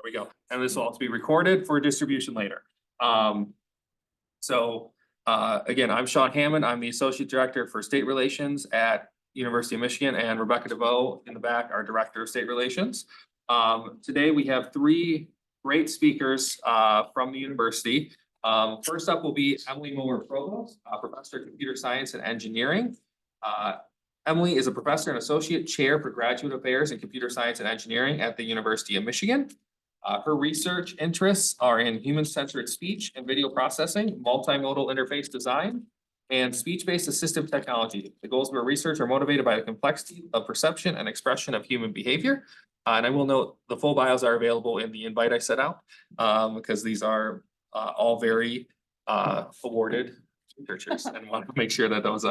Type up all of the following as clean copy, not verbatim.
we go. And this will also be recorded for distribution later. Again, I'm Sean Hammond. I'm the Associate Director for State Relations at University of Michigan, and Rebecca DeVoe in the back, our Director of State Relations. Today we have three great speakers from the university. First up will be Emily Mower, Provost, Professor of Computer Science and Engineering. Emily is a professor and associate chair for graduate affairs in computer science and engineering at the University of Michigan. Her research interests are in human-centered speech and video processing, multimodal interface design, and speech-based assistive technology. The goals of her research are motivated by the complexity of perception and expression of human behavior. And I will note the full bios are available in the invite I set out, because these are all very awarded researchers, and want to make sure that those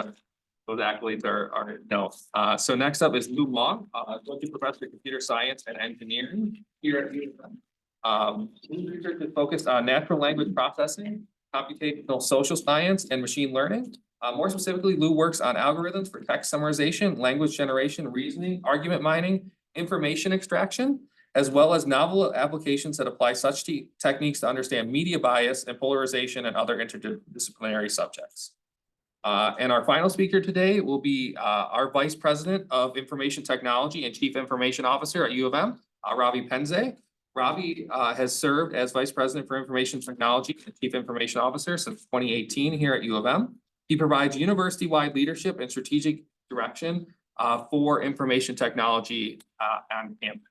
accolades are known. So next up is Wang, Associate Professor of Computer Science and Engineering here at UofM. His research is focused on natural language processing, computational social science, and machine learning. More specifically, Lou works on algorithms for text summarization, language generation, reasoning, argument mining, information extraction, as well as novel applications that apply such techniques to understand media bias and polarization and other interdisciplinary subjects. And our final speaker today will be our Vice President of Information Technology and Chief Information Officer at UofM, Ravi Pendse. Ravi has served as Vice President for Information Technology and Chief Information Officer since 2018 here at UofM. He provides university-wide leadership and strategic direction for information technology on campus.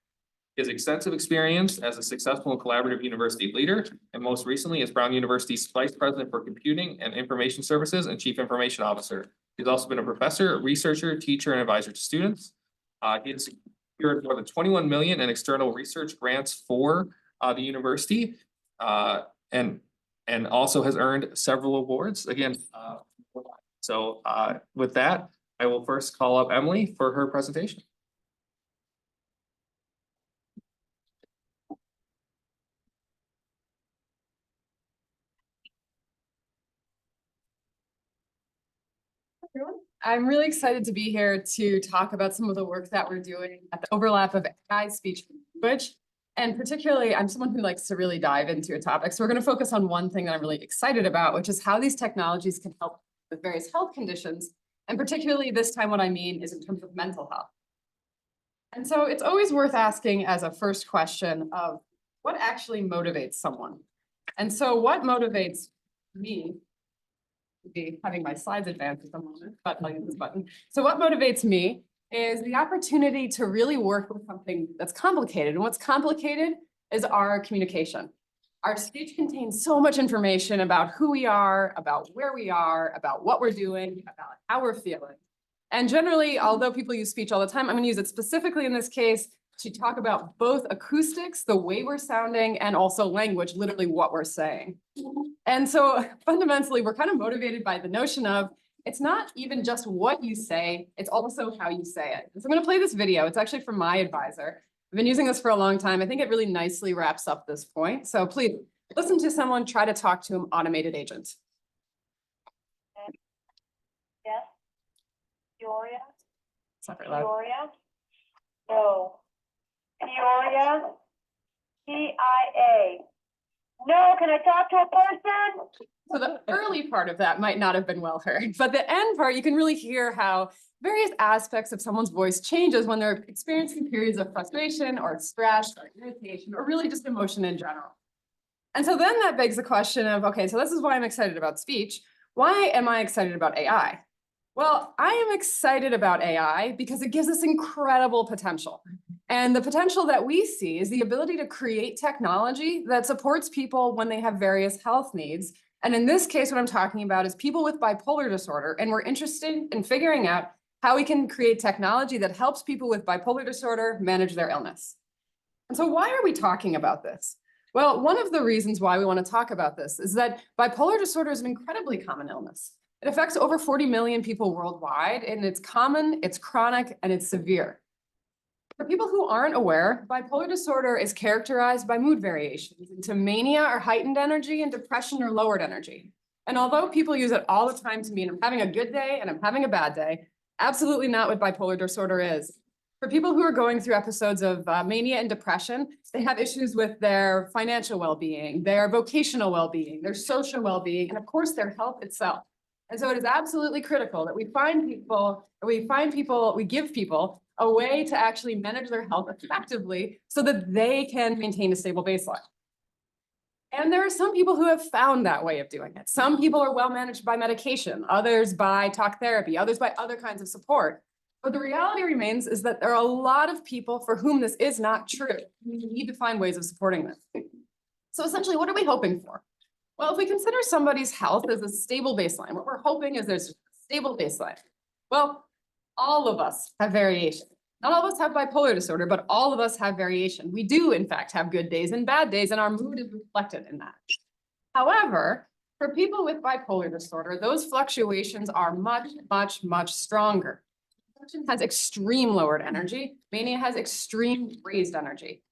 He has extensive experience as a successful and collaborative university leader, and most recently as Brown University's Vice President for Computing and Information Services and Chief Information Officer. He's also been a professor, researcher, teacher, and advisor to students. He has secured more than 21 million in external research grants for the university, and also has earned several awards. Again, with that, I will first call up Emily for her presentation. Everyone. I'm really excited to be here to talk about some of the work that we're doing at the overlap of AI, speech, and language. And particularly, I'm someone who likes to really dive into a topic. So we're going to focus on one thing that I'm really excited about, which is how these technologies can help with various health conditions. And particularly this time, what I mean is in terms of mental health. And so it's always worth asking as a first question of what actually motivates someone. And so what motivates me, be having my slides advanced at the moment, but like this button. So what motivates me is the opportunity to really work with something that's complicated. And what's complicated is our communication. Our speech contains so much information about who we are, about where we are, about what we're doing, about how we're feeling. And generally, although people use speech all the time, I'm going to use it specifically in this case to talk about both acoustics, the way we're sounding, and also language, literally what we're saying. And so fundamentally, we're kind of motivated by the notion of it's not even just what you say, it's also how you say it. So I'm going to play this video. It's actually from my advisor. I've been using this for a long time. I think it really nicely wraps up this point. So please listen to someone try to talk to an automated agent. Yes. Peoria. It's not very loud. Peoria. No. Peoria. PIA. No, can I talk to a person? So the early part of that might not have been well heard, but the end part, you can really hear how various aspects of someone's voice changes when they're experiencing periods of frustration or stress or irritation or really just emotion in general. And so then that begs the question of, okay, so this is why I'm excited about speech. Why am I excited about AI? Well, I am excited about AI because it gives us incredible potential. And the potential that we see is the ability to create technology that supports people when they have various health needs. And in this case, what I'm talking about is people with bipolar disorder. And we're interested in figuring out how we can create technology that helps people with bipolar disorder manage their illness. And so why are we talking about this? Well, one of the reasons why we want to talk about this is that bipolar disorder is an incredibly common illness. It affects over 40 million people worldwide, and it's common, it's chronic, and it's severe. For people who aren't aware, bipolar disorder is characterized by mood variations into mania or heightened energy and depression or lowered energy. And although people use it all the time to mean I'm having a good day and I'm having a bad day, absolutely not what bipolar disorder is. For people who are going through episodes of mania and depression, they have issues with their financial well-being, their vocational well-being, their social well-being, and of course, their health itself. And so it is absolutely critical that we give people a way to actually manage their health effectively so that they can maintain a stable baseline. And there are some people who have found that way of doing it. Some people are well managed by medication, others by talk therapy, others by other kinds of support. But the reality remains is that there are a lot of people for whom this is not true. We need to find ways of supporting them. So essentially, what are we hoping for? Well, if we consider somebody's health as a stable baseline, what we're hoping is there's a stable baseline. Well, all of us have variation. Not all of us have bipolar disorder, but all of us have variation. We do, in fact, have good days and bad days, and our mood is reflected in that. However, for people with bipolar disorder, those fluctuations are much, much, much stronger. Depression has extreme lowered energy. Mania has extreme raised energy.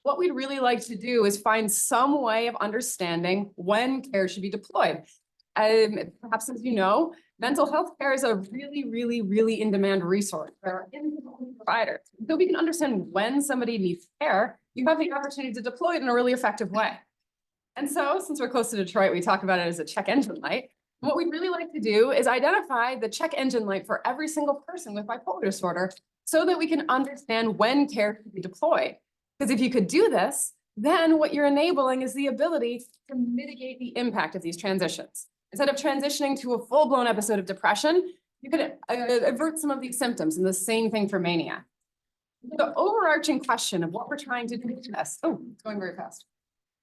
What we'd really like to do is find some way of understanding when care should be deployed. Perhaps as you know, mental health care is a really, really, really in-demand resource. There are independent providers. So we can understand when somebody needs care, you have the opportunity to deploy it in a really effective way. And so, since we're close to Detroit, we talk about it as a check engine light. What we'd really like to do is identify the check engine light for every single person with bipolar disorder so that we can understand when care should be deployed. Because if you could do this, then what you're enabling is the ability to mitigate the impact of these transitions. Instead of transitioning to a full-blown episode of depression, you could avert some of these symptoms, and the same thing for mania. The overarching question of what we're trying to do is this. Oh, it's going very fast.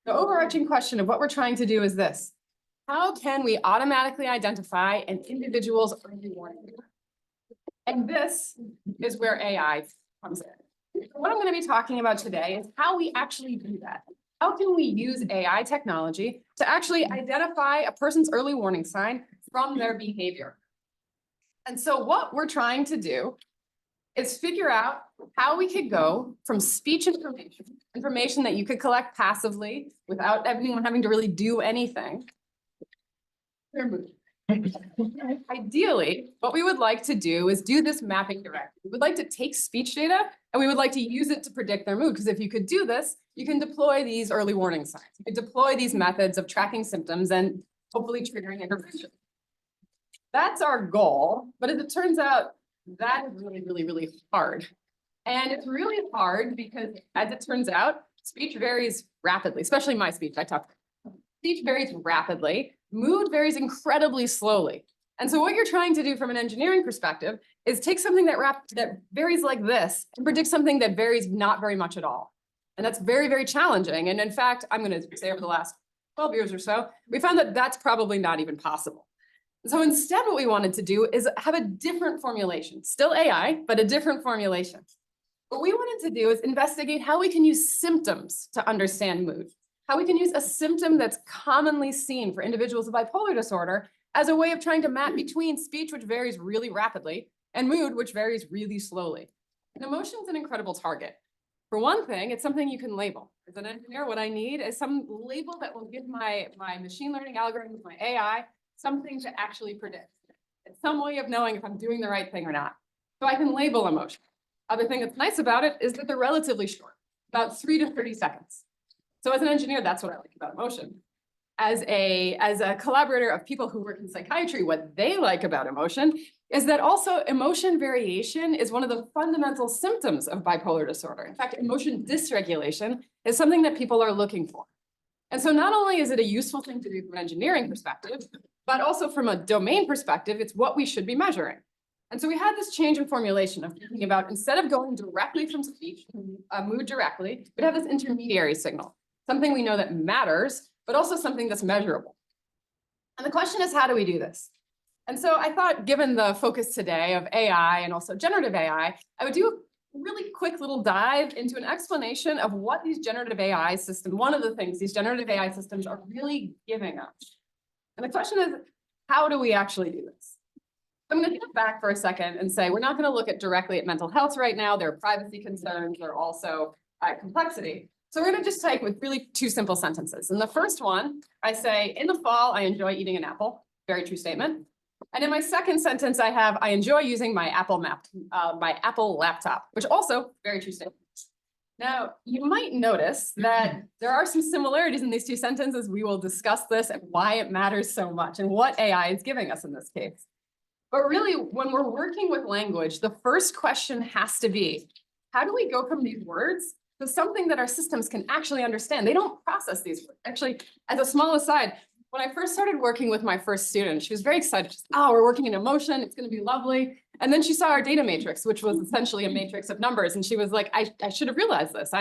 The overarching question of what we're trying to do is this. How can we automatically identify an individual's early warning? And this is where AI comes in. What I'm going to be talking about today is how we actually do that. How can we use AI technology to actually identify a person's early warning sign from their behavior? And so what we're trying to do is figure out how we could go from speech information that you could collect passively without anyone having to really do anything. Ideally, what we would like to do is do this mapping directly. We would like to take speech data and we would like to use it to predict their mood. Because if you could do this, you can deploy these early warning signs. You can deploy these methods of tracking symptoms and hopefully triggering intervention. That's our goal. But as it turns out, that is really, really, really hard. And it's really hard because, as it turns out, speech varies rapidly, especially my speech. Speech varies rapidly. Mood varies incredibly slowly. And so what you're trying to do from an engineering perspective is take something that varies like this and predict something that varies not very much at all. And that's very, very challenging. And in fact, I'm going to say over the last 12 years or so, we found that that's probably not even possible. So instead, what we wanted to do is have a different formulation, still AI, but a different formulation. What we wanted to do is investigate how we can use symptoms to understand mood, how we can use a symptom that's commonly seen for individuals with bipolar disorder as a way of trying to map between speech, which varies really rapidly, and mood, which varies really slowly. And emotion is an incredible target. For one thing, it's something you can label. As an engineer, what I need is some label that will give my machine learning algorithms, my AI, something to actually predict. It's some way of knowing if I'm doing the right thing or not. So I can label emotion. Other thing that's nice about it is that they're relatively short, about 3 to 30 seconds. So as an engineer, that's what I like about emotion. As a collaborator of people who work in psychiatry, what they like about emotion is that also emotion variation is one of the fundamental symptoms of bipolar disorder. In fact, emotion dysregulation is something that people are looking for. And so not only is it a useful thing to do from an engineering perspective, but also from a domain perspective, it's what we should be measuring. And so we had this change in formulation of thinking about, instead of going directly from speech, mood directly, we'd have this intermediary signal, something we know that matters, but also something that's measurable. And the question is, how do we do this? And so I thought, given the focus today of AI and also generative AI, I would do a really quick little dive into an explanation of what these generative AI systems, one of the things these generative AI systems are really giving us. And the question is, how do we actually do this? I'm going to step back for a second and say, we're not going to look directly at mental health right now. There are privacy concerns. There are also complexity. So we're going to just take with really 2 simple sentences. In the first one, I say, in the fall, I enjoy eating an apple. Very true statement. And in my second sentence, I enjoy using my Apple laptop, which also very true statement. Now, you might notice that there are some similarities in these two sentences. We will discuss this and why it matters so much and what AI is giving us in this case. But really, when we're working with language, the first question has to be, how do we go from these words to something that our systems can actually understand? They don't process these words. Actually, as a small aside, when I first started working with my first student, she was very excited. She said, oh, we're working in emotion. It's going to be lovely. And then she saw our data matrix, which was essentially a matrix of numbers. And she was like, I should have realized this.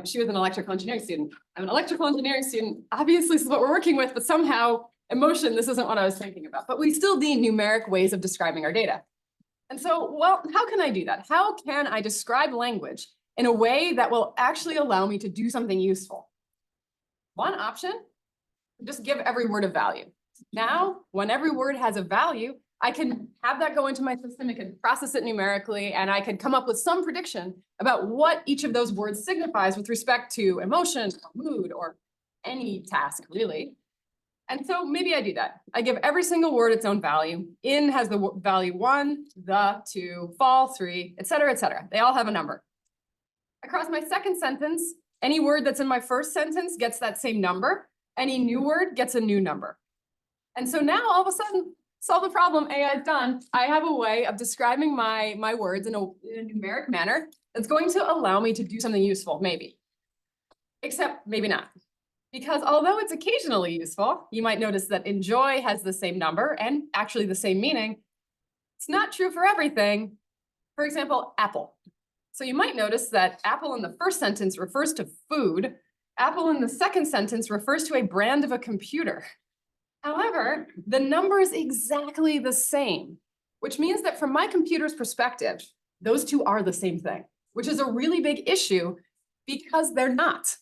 She was an electrical engineering student. I'm an electrical engineering student. Obviously, this is what we're working with, but somehow emotion, this isn't what I was thinking about. But we still need numeric ways of describing our data. And so, well, how can I do that? How can I describe language in a way that will actually allow me to do something useful? One option, just give every word a value. Now, when every word has a value, I can have that go into my system, it can process it numerically, and I can come up with some prediction about what each of those words signifies with respect to emotion, or mood, or any task, really. And so maybe I do that. I give every single word its own value. In has the value 1, the, 2, fall, 3, et cetera, et cetera. They all have a number. Across my second sentence, any word that's in my first sentence gets that same number. Any new word gets a new number. And so now all of a sudden, solve the problem AI is done. I have a way of describing my words in a numeric manner that's going to allow me to do something useful, maybe. Except maybe not. Because although it's occasionally useful, you might notice that enjoy has the same number and actually the same meaning. It's not true for everything. For example, apple. So you might notice that apple in the first sentence refers to food. Apple in the second sentence refers to a brand of a computer. However, the number is exactly the same, which means that from my computer's perspective, those two are the same thing, which is a really big issue because they're not.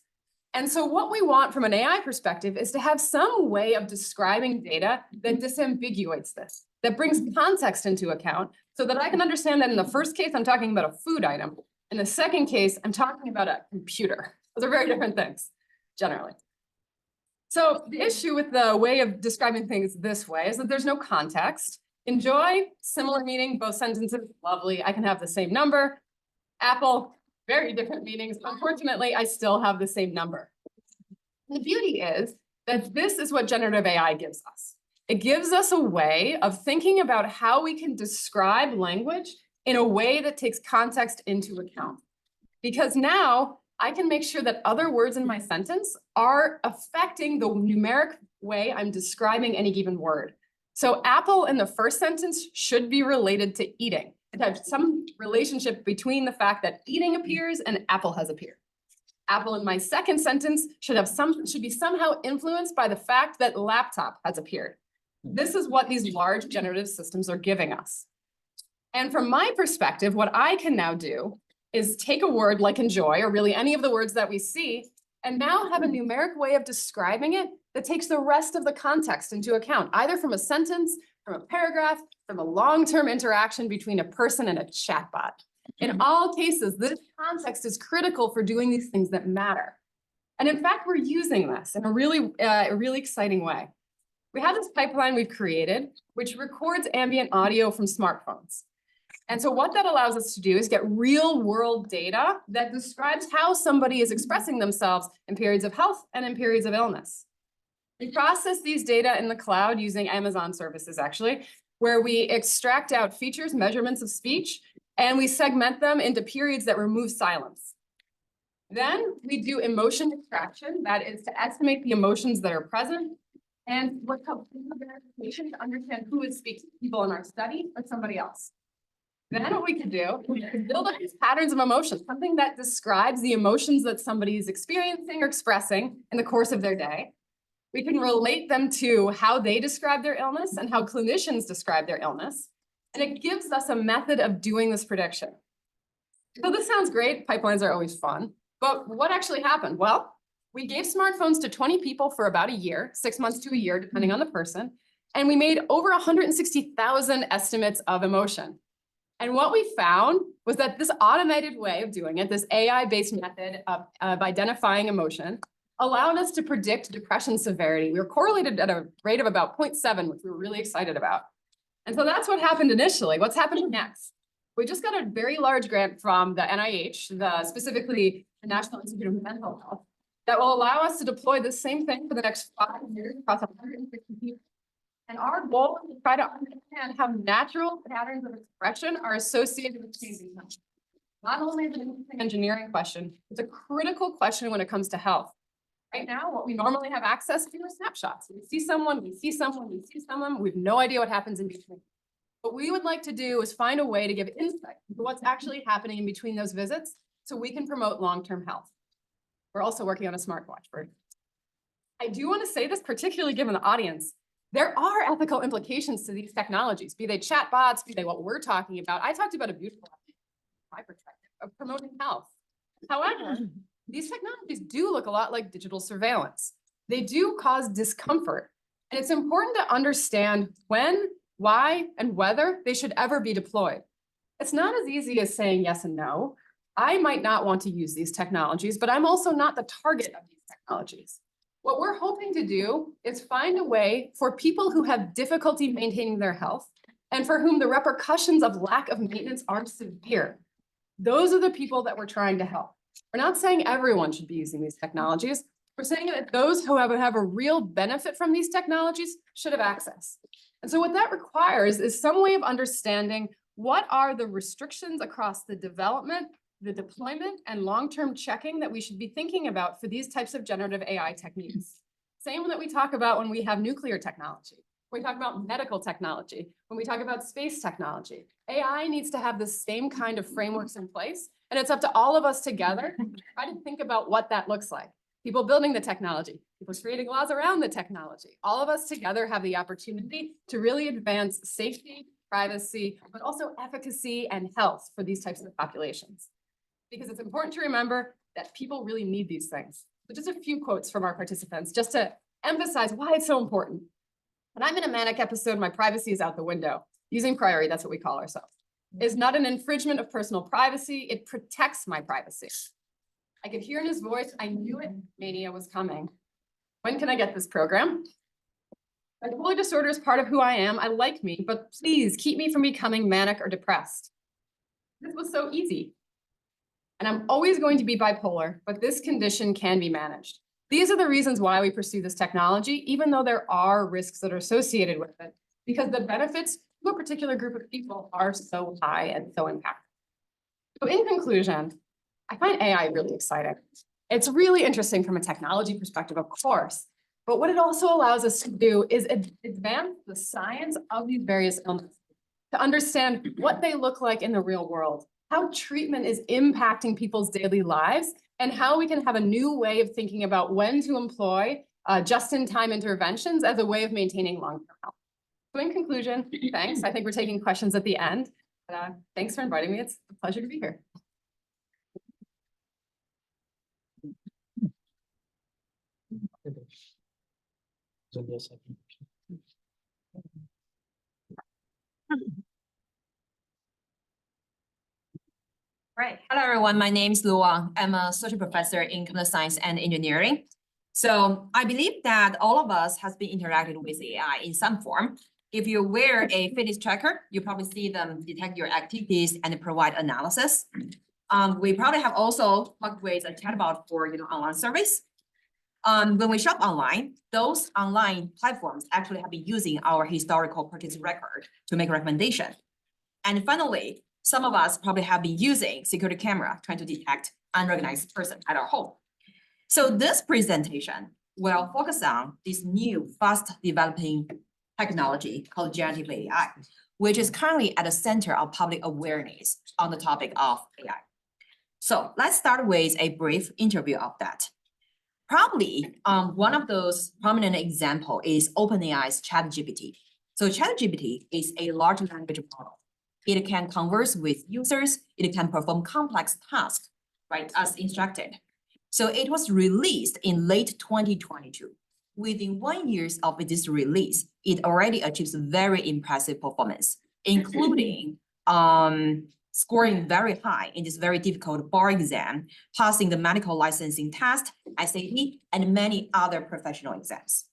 And so what we want from an AI perspective is to have some way of describing data that disambiguates this, that brings context into account so that I can understand that in the first case, I'm talking about a food item. In the second case, I'm talking about a computer. Those are very different things, generally. So the issue with the way of describing things this way is that there's no context. Enjoy, similar meaning, both sentences, lovely. I can have the same number. Apple, very different meanings. Unfortunately, I still have the same number. And the beauty is that this is what generative AI gives us. It gives us a way of thinking about how we can describe language in a way that takes context into account. Because now I can make sure that other words in my sentence are affecting the numeric way I'm describing any given word. So apple in the first sentence should be related to eating. It has some relationship between the fact that eating appears and apple has appeared. Apple in my second sentence should be somehow influenced by the fact that laptop has appeared. This is what these large generative systems are giving us. And from my perspective, what I can now do is take a word like enjoy, or really any of the words that we see, and now have a numeric way of describing it that takes the rest of the context into account, either from a sentence, from a paragraph, from a long-term interaction between a person and a chatbot. In all cases, this context is critical for doing these things that matter. And in fact, we're using this in a really exciting way. We have this pipeline we've created, which records ambient audio from smartphones. And so what that allows us to do is get real world data that describes how somebody is expressing themselves in periods of health and in periods of illness. We process these data in the cloud using Amazon services, actually, where we extract out features, measurements of speech, and we segment them into periods that remove silence. Then we do emotion extraction, that is to estimate the emotions that are present, and what's called verification to understand who is speaking, people in our study or somebody else. Then what we can do, we can build up these patterns of emotions, something that describes the emotions that somebody is experiencing or expressing in the course of their day. We can relate them to how they describe their illness and how clinicians describe their illness. And it gives us a method of doing this prediction. So this sounds great. Pipelines are always fun. But what actually happened? Well, we gave smartphones to 20 people for about a year, 6 months to a year, depending on the person. And we made over 160,000 estimates of emotion. And what we found was that this automated way of doing it, this AI-based method of identifying emotion, allowed us to predict depression severity. We were correlated at a rate of about 0.7, which we were really excited about. And so that's what happened initially. What's happening next? We just got a very large grant from the NIH, specifically the National Institute of Mental Health, that will allow us to deploy the same thing for the next 5 years across 150 people. And our goal is to try to understand how natural patterns of expression are associated with changing health. Not only is it an engineering question, it's a critical question when it comes to health. Right now, what we normally have access to are snapshots. We see someone, we see someone, we see someone, we have no idea what happens in between. What we would like to do is find a way to give insight into what's actually happening in between those visits so we can promote long-term health. We're also working on a smartwatch version. I do want to say this, particularly given the audience, there are ethical implications to these technologies, be they chatbots, be they what we're talking about. I talked about a beautiful, my perspective, of promoting health. However, these technologies do look a lot like digital surveillance. They do cause discomfort. And it's important to understand when, why, and whether they should ever be deployed. It's not as easy as saying yes and no. I might not want to use these technologies, but I'm also not the target of these technologies. What we're hoping to do is find a way for people who have difficulty maintaining their health and for whom the repercussions of lack of maintenance are severe. Those are the people that we're trying to help. We're not saying everyone should be using these technologies. We're saying that those who have a real benefit from these technologies should have access. And so what that requires is some way of understanding what are the restrictions across the development, the deployment, and long-term checking that we should be thinking about for these types of generative AI techniques. Same that we talk about when we have nuclear technology, when we talk about medical technology, when we talk about space technology. AI needs to have the same kind of frameworks in place, and it's up to all of us together to try to think about what that looks like. People building the technology, people creating laws around the technology. All of us together have the opportunity to really advance safety, privacy, but also efficacy and health for these types of populations. Because it's important to remember that people really need these things. So just a few quotes from our participants, just to emphasize why it's so important. When I'm in a manic episode, my privacy is out the window. Using priority, that's what we call ourselves. It's not an infringement of personal privacy, it protects my privacy. I could hear in his voice, I knew it, mania was coming. When can I get this program? Bipolar disorder is part of who I am. I like me, but please keep me from becoming manic or depressed. This was so easy. And I'm always going to be bipolar, but this condition can be managed. These are the reasons why we pursue this technology, even though there are risks that are associated with it, because the benefits to a particular group of people are so high and so impactful. So in conclusion, I find AI really exciting. It's really interesting from a technology perspective, of course, but what it also allows us to do is advance the science of these various illnesses, to understand what they look like in the real world, how treatment is impacting people's daily lives, and how we can have a new way of thinking about when to employ just-in-time interventions as a way of maintaining long-term health. So in conclusion, thanks. I think we're taking questions at the end. Thanks for inviting me. It's a pleasure to be here. Right. Hello, everyone. My name is Wang. I'm a associate professor in computer science and engineering. So I believe that all of us has been interacted with AI in some form. If you wear a fitness tracker, you probably see them detect your activities and provide analysis. We probably have also worked with a chatbot for online service. When we shop online, those online platforms actually have been using our historical purchase record to make recommendation. And finally, some of us probably have been using security camera trying to detect unrecognized person at our home. So this presentation will focus on this new fast developing technology called generative AI, which is currently at the center of public awareness on the topic of AI. So let's start with a brief interview of that. Probably one of those prominent example is OpenAI's ChatGPT. So ChatGPT is a large language model. It can converse with users. It can perform complex tasks, right, as instructed. So it was released in late 2022. Within 1 year of this release, it already achieves very impressive performance, including scoring very high in this very difficult bar exam, passing the medical licensing test, SAT, and many other professional exams.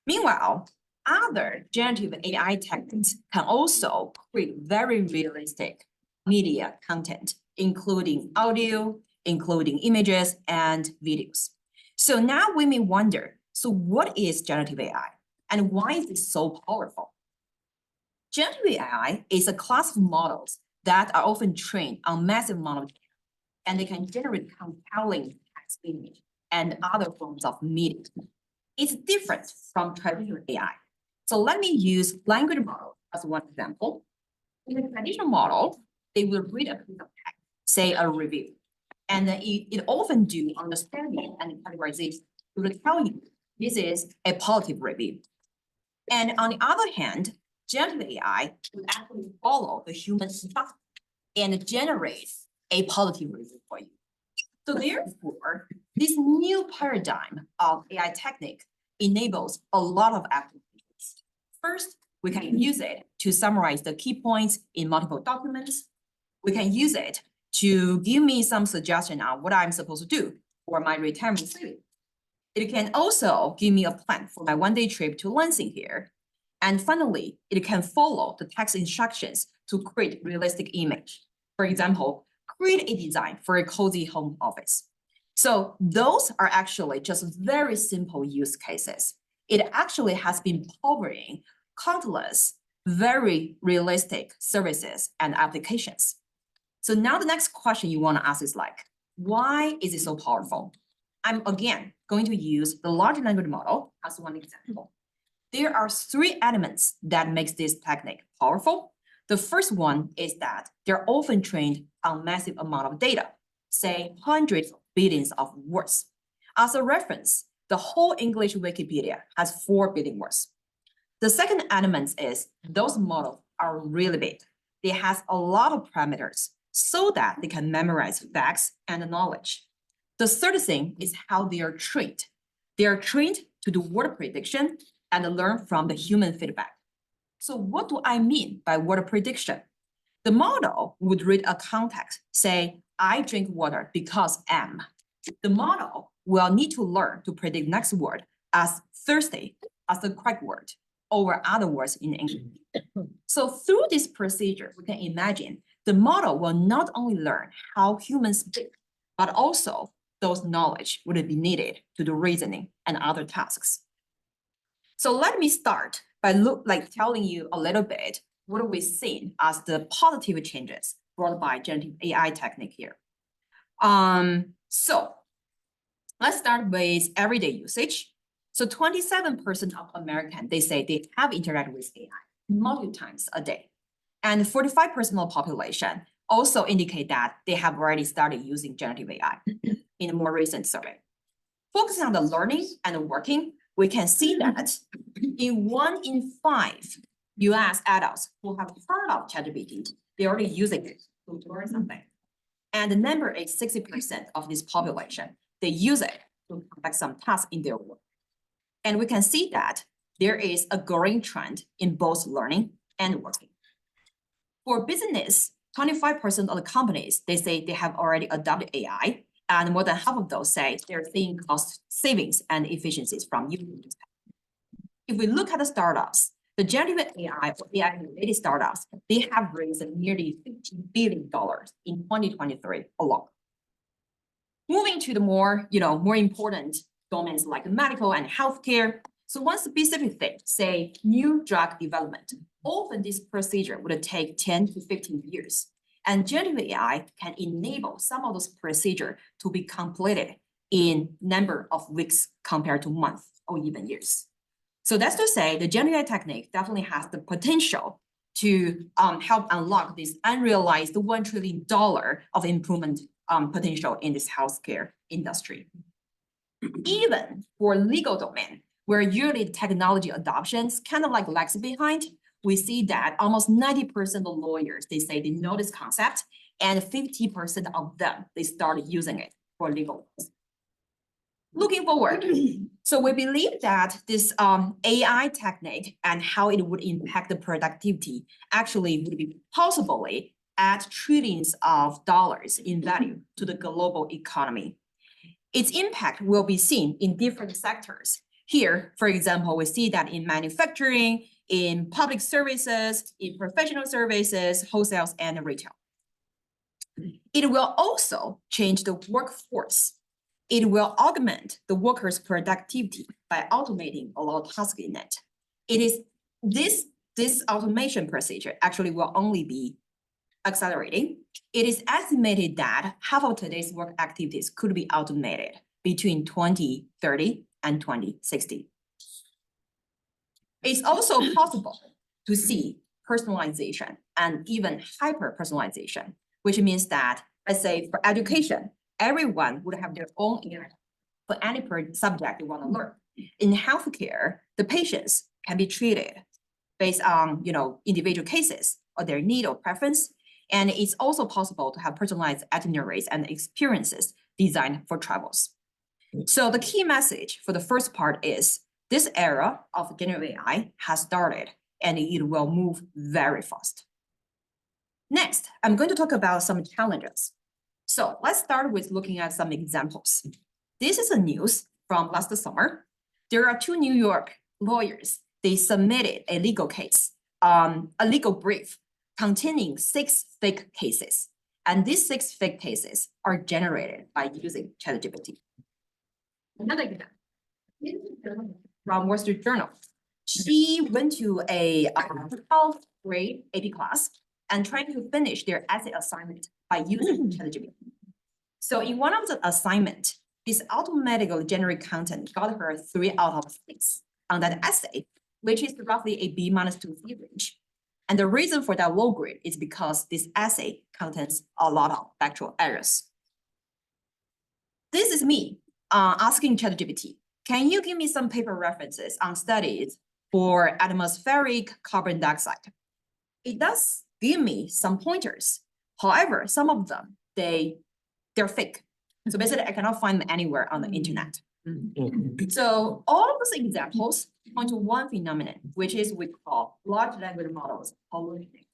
Meanwhile, Other generative AI techniques can also create very realistic media content, including audio, including images and videos. So now we may wonder, so what is generative AI and why is it so powerful? Generative AI is a class of models that are often trained on massive amount of data, and they can generate compelling text, image, and other forms of media. It's different from traditional AI. So let me use language model as one example. In a traditional model, they will read a piece of text, say a review, and then it often do understanding and categorization. It will tell you this is a positive review. And on the other hand, generative AI will actually follow the human structure and generate a positive review for you. So therefore, this new paradigm of AI technique enables a lot of applications. First, we can use it to summarize the key points in multiple documents. We can use it to give me some suggestion on what I'm supposed to do for my retirement savings. It can also give me a plan for my one-day trip to Lansing here. And finally, it can follow the text instructions to create realistic image. For example, create a design for a cozy home office. So those are actually just very simple use cases. It actually has been powering countless very realistic services and applications. So now the next question you want to ask is like, why is it so powerful? I'm again going to use the large language model as one example. There are three elements that makes this technique powerful. The first one is that they're often trained on massive amount of data, say hundreds of billions of words. As a reference, the whole English Wikipedia has 4 billion words. The second element is those models are really big. They have a lot of parameters so that they can memorize facts and knowledge. The third thing is how they are trained. They are trained to do word prediction and learn from the human feedback. So what do I mean by word prediction? The model would read a context, say, I drink water because am. The model will need to learn to predict next word as thirsty as the correct word over other words in English. So through this procedure, we can imagine the model will not only learn how humans speak, but also those knowledge would be needed to do reasoning and other tasks. So let me start by telling you a little bit what we've seen as the positive changes brought by generative AI technique here. So let's start with everyday usage. So 27% of Americans, they say they have interacted with AI multiple times a day. And 45% of the population also indicate that they have already started using generative AI in a more recent survey. Focusing on the learning and the working, we can see that in 1 in 5 US adults who have heard of ChatGPT, they're already using it to learn something. And the number is 60% of this population, they use it to conduct some tasks in their work. And we can see that there is a growing trend in both learning and working. For business, 25% of the companies, they say they have already adopted AI, and more than half of those say they're seeing cost savings and efficiencies from using this. If we look at the startups, the generative AI or AI-related startups, they have raised nearly $50 billion in 2023 alone. Moving to the more important domains like medical and healthcare. So one specific thing, say new drug development, often this procedure would take 10 to 15 years. And generative AI can enable some of those procedures to be completed in number of weeks compared to months or even years. So that's to say the generative AI technique definitely has the potential to help unlock this unrealized $1 trillion of improvement potential in this healthcare industry. Even for legal domain, where usually technology adoptions kind of like lags behind, we see that almost 90% of lawyers, they say they know this concept, and 50% of them, they started using it for legal. Looking forward, so we believe that this AI technique and how it would impact the productivity actually would be possibly add trillions of dollars in value to the global economy. Its impact will be seen in different sectors. Here, for example, we see that in manufacturing, in public services, in professional services, wholesales, and retail. It will also change the workforce. It will augment the workers' productivity by automating a lot of tasks in it. It is this automation procedure actually will only be accelerating. It is estimated that half of today's work activities could be automated between 2030 and 2060. It's also possible to see personalization and even hyper-personalization, which means that, let's say for education, everyone would have their own AI for any subject they want to learn. In healthcare, the patients can be treated based on, individual cases or their need or preference. And it's also possible to have personalized itineraries and experiences designed for travels. So the key message for the first part is this era of generative AI has started and it will move very fast. Next, I'm going to talk about some challenges. So let's start with looking at some examples. This is a news from last summer. There are two New York lawyers. They submitted a legal case, a legal brief containing 6 fake cases. And these 6 fake cases are generated by using ChatGPT. Another example from Wall Street Journal. She went to a 12th grade AP class and tried to finish their essay assignment by using ChatGPT. So in one of the assignment, this automatically generated content got her 3 out of 6 on that essay, which is roughly a B- to C range. And the reason for that low grade is because this essay contains a lot of factual errors. This is me asking ChatGPT, can you give me some paper references on studies for atmospheric carbon dioxide? It does give me some pointers. However, some of them, they're fake. So basically, I cannot find them anywhere on the internet. So all of those examples point to one phenomenon, which is we call large language models hallucinating,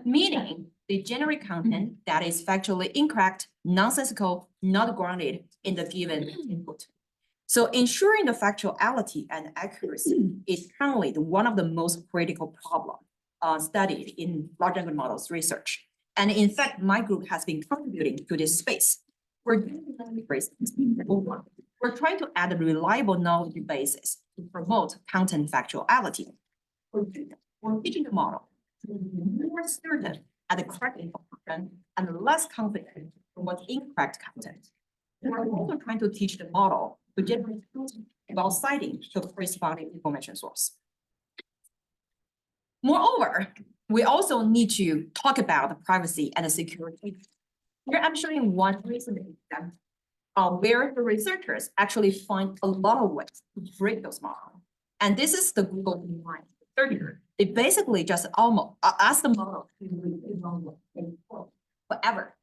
meaning they generate content that is factually incorrect, nonsensical, not grounded in the given input. So ensuring the factuality and accuracy is currently one of the most critical problems studied in large language models research. And in fact, my group has been contributing to this space. We're trying to add a reliable knowledge basis to promote content factuality. We're teaching the model to be more certain at the correct information and less confident in what's incorrect content. We're also trying to teach the model to generate content while citing the corresponding information source. Moreover, we also need to talk about the privacy and the security. Here I'm showing one recent example where the researchers actually find a lot of ways to break those models. And this is the Google DeepMind 30. They basically just almost ask the model to read forever.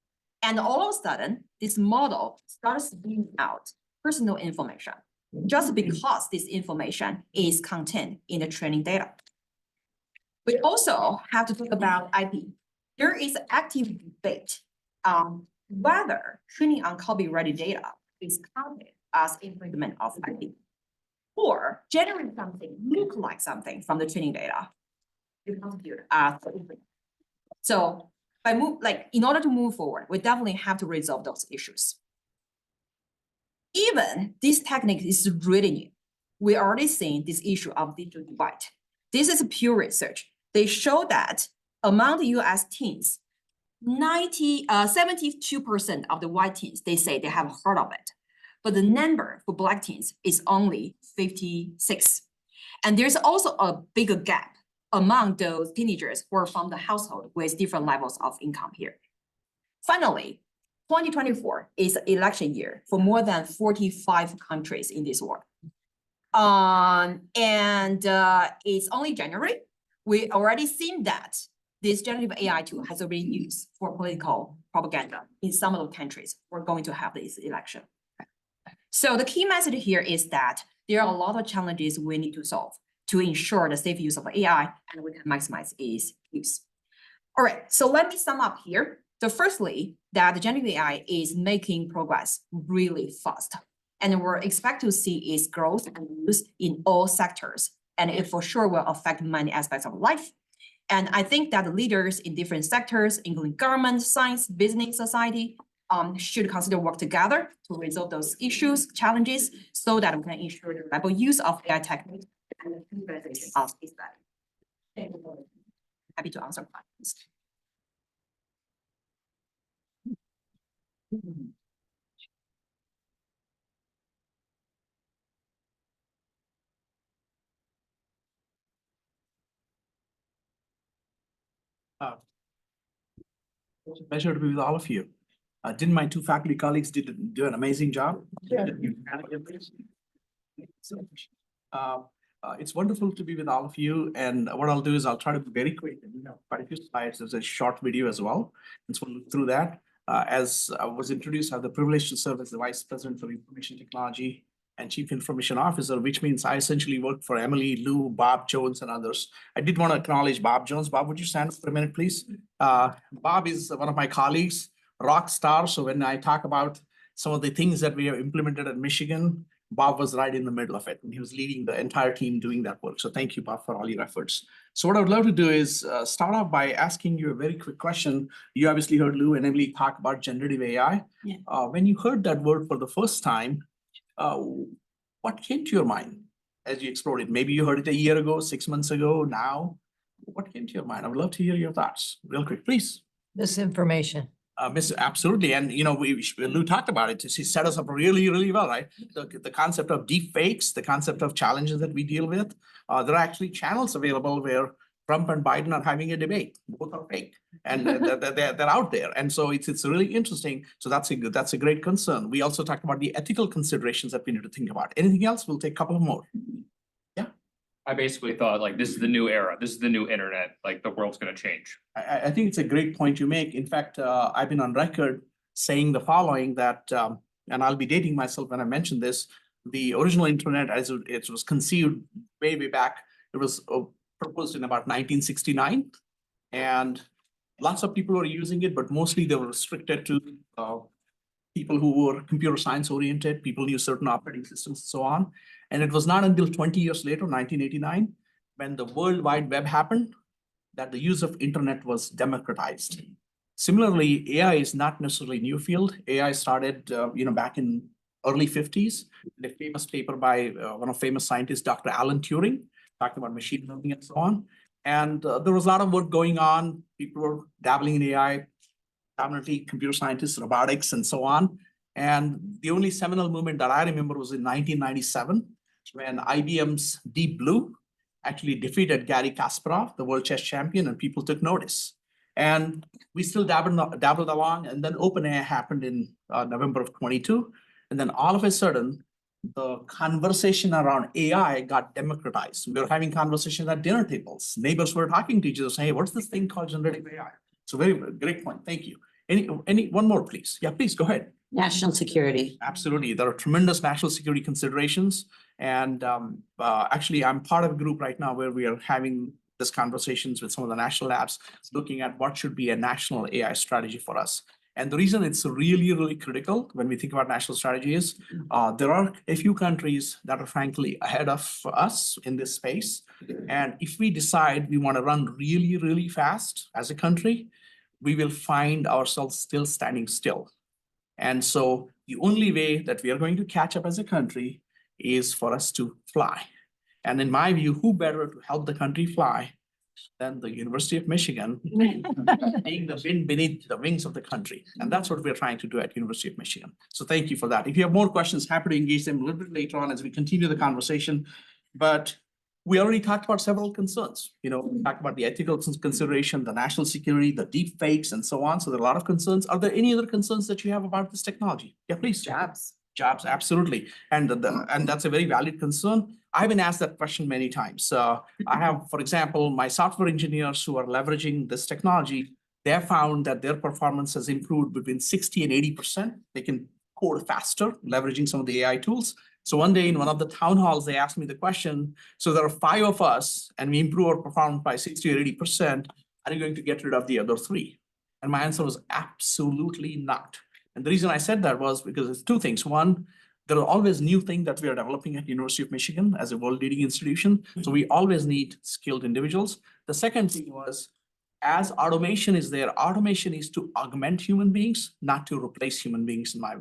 And all of a sudden, this model starts spewing out personal information just because this information is contained in the training data. We also have to talk about IP. There is active debate on whether training on copyrighted data is counted as infringement of IP, or generate something look like something from the training data you consider as infringement. So in order to move forward, we definitely have to resolve those issues. Even this technique is really new. We already seen this issue of digital divide. This is pure research. They show that among the US teens, 72% of the white teens, they say they have heard of it. But the number for Black teens is only 56. And there's also a bigger gap among those teenagers who are from the household with different levels of income here. Finally, 2024 is an election year for more than 45 countries in this world. It's only January. We already seen that this generative AI tool has already been used for political propaganda in some of the countries we're going to have this election. So the key message here is that there are a lot of challenges we need to solve to ensure the safe use of AI and we can maximize its use. All right, so let me sum up here. So firstly, that the generative AI is making progress really fast. And we're expect to see its growth and use in all sectors. And it for sure will affect many aspects of life. And I think that the leaders in different sectors, including government, science, business, society, should consider work together to resolve those issues, challenges, so that we can ensure the reliable use of AI techniques and the utilization of this value. Happy to answer questions. It's a pleasure to be with all of you. Didn't my two faculty colleagues do an amazing job? Yeah. It's wonderful to be with all of you, and what I'll do is I'll try to be very quick. We have quite a few slides. There's a short video as well, and so we'll look through that. As I was introduced, I have the privilege to serve as the Vice President for Information Technology and Chief Information Officer, which means I essentially work for Emily, Lou, Bob Jones, and others. I did want to acknowledge Bob Jones. Bob, would you stand up for a minute, please? Bob is one of my colleagues, rock star. So when I talk about some of the things that we have implemented at Michigan, Bob was right in the middle of it, and he was leading the entire team doing that work. So thank you, Bob, for all your efforts. So what I would love to do is start off by asking you a very quick question. You obviously heard Lou and Emily talk about generative AI. Yeah. When you heard that word for the first time, what came to your mind as you explored it? Maybe you heard it a year ago, 6 months ago, now. What came to your mind? I would love to hear your thoughts real quick, please. Misinformation. Absolutely. And, you know, Lou talked about it. She set us up really, really well, right? The concept of deep fakes, the concept of challenges that we deal with. There are actually channels available where Trump and Biden are having a debate. Both are fake, and they're out there. And so it's really interesting. So that's a great concern. We also talked about the ethical considerations that we need to think about. Anything else? We'll take a couple of more. I basically thought like, this is the new era, this is the new internet, like the world's gonna change. I think it's a great point you make. In fact, I've been on record saying the following, that, and I'll be dating myself when I mention this, the original internet as it was conceived way back, it was proposed in about 1969. And lots of people were using it, but mostly they were restricted to people who were computer science oriented, people knew certain operating systems and so on. And it was not until 20 years later, 1989, when the World Wide Web happened, that the use of internet was democratized. Similarly, AI is not necessarily a new field. AI started, back in early 50s. A famous paper by one of famous scientists, Dr. Alan Turing, talking about machine learning and so on. And there was a lot of work going on. People were dabbling in AI, predominantly computer scientists, robotics, and so on. And the only seminal movement that I remember was in 1997, when IBM's Deep Blue actually defeated Garry Kasparov, the world chess champion, and people took notice. And we still dabbled along, and then OpenAI happened in November of 22. And then all of a sudden, the conversation around AI got democratized. We were having conversations at dinner tables. Neighbors were talking to each other saying, hey, what's this thing called generative AI? So very great point. Thank you. Any one more, please? Yeah, please go ahead. National security. Absolutely. There are tremendous national security considerations. And actually, I'm part of a group right now where we are having these conversations with some of the national labs, looking at what should be a national AI strategy for us. And the reason it's really, really critical when we think about national strategy is there are a few countries that are frankly ahead of us in this space. And if we decide we want to run really, really fast as a country, we will find ourselves still standing still. And so the only way that we are going to catch up as a country is for us to fly. And in my view, who better to help the country fly than the University of Michigan, being the wind beneath the wings of the country. And that's what we're trying to do at University of Michigan. So thank you for that. If you have more questions, happy to engage them a little bit later on as we continue the conversation. But we already talked about several concerns. We talked about the ethical consideration, the national security, the deep fakes, and so on. So there are a lot of concerns. Are there any other concerns that you have about this technology? Yeah, please. Jobs. Jobs, absolutely. And that's a very valid concern. I've been asked that question many times. I have, for example, my software engineers who are leveraging this technology, they have found that their performance has improved between 60 and 80%. They can code faster, leveraging some of the AI tools. So one day in one of the town halls, they asked me the question, so there are 5 of us and we improve our performance by 60 or 80%. Are you going to get rid of the other 3? And my answer was absolutely not. And the reason I said that was because it's 2 things. One, there are always new things that we are developing at University of Michigan as a world-leading institution. So we always need skilled individuals. The second thing was, as automation is there, automation is to augment human beings, not to replace human beings. In my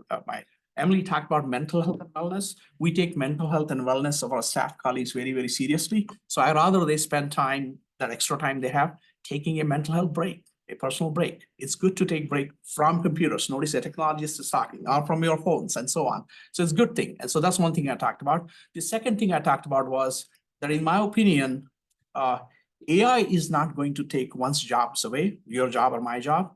Emily talked about mental health and wellness. We take mental health and wellness of our staff colleagues very, very seriously. So I rather they spend time, that extra time they have, taking a mental health break, a personal break. It's good to take break from computers. Notice a technologist is talking, or from your phones and so on. So it's a good thing. And so that's one thing I talked about. The second thing I talked about was that in my opinion, AI is not going to take one's jobs away, your job or my job.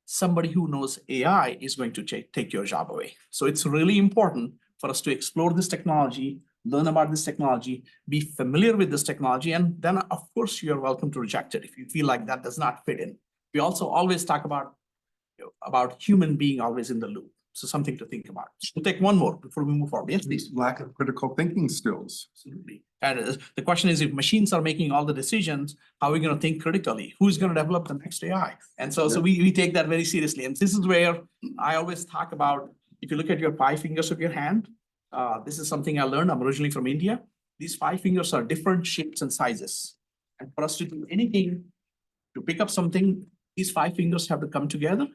Somebody who knows AI is going to take your job away. So it's really important for us to explore this technology, learn about this technology, be familiar with this technology, and then of course you're welcome to reject it if you feel like that does not fit in. We also always talk about human being always in the loop. So something to think about. We'll take one more before we move forward. Yes, please. Lack of critical thinking skills. Absolutely. And the question is, if machines are making all the decisions, how are we going to think critically? Who's going to develop the next AI? And so we take that very seriously. And this is where I always talk about, if you look at your 5 fingers of your hand, this is something I learned. I'm originally from India. These 5 fingers are different shapes and sizes. And for us to do anything, to pick up something, these 5 fingers have to come together.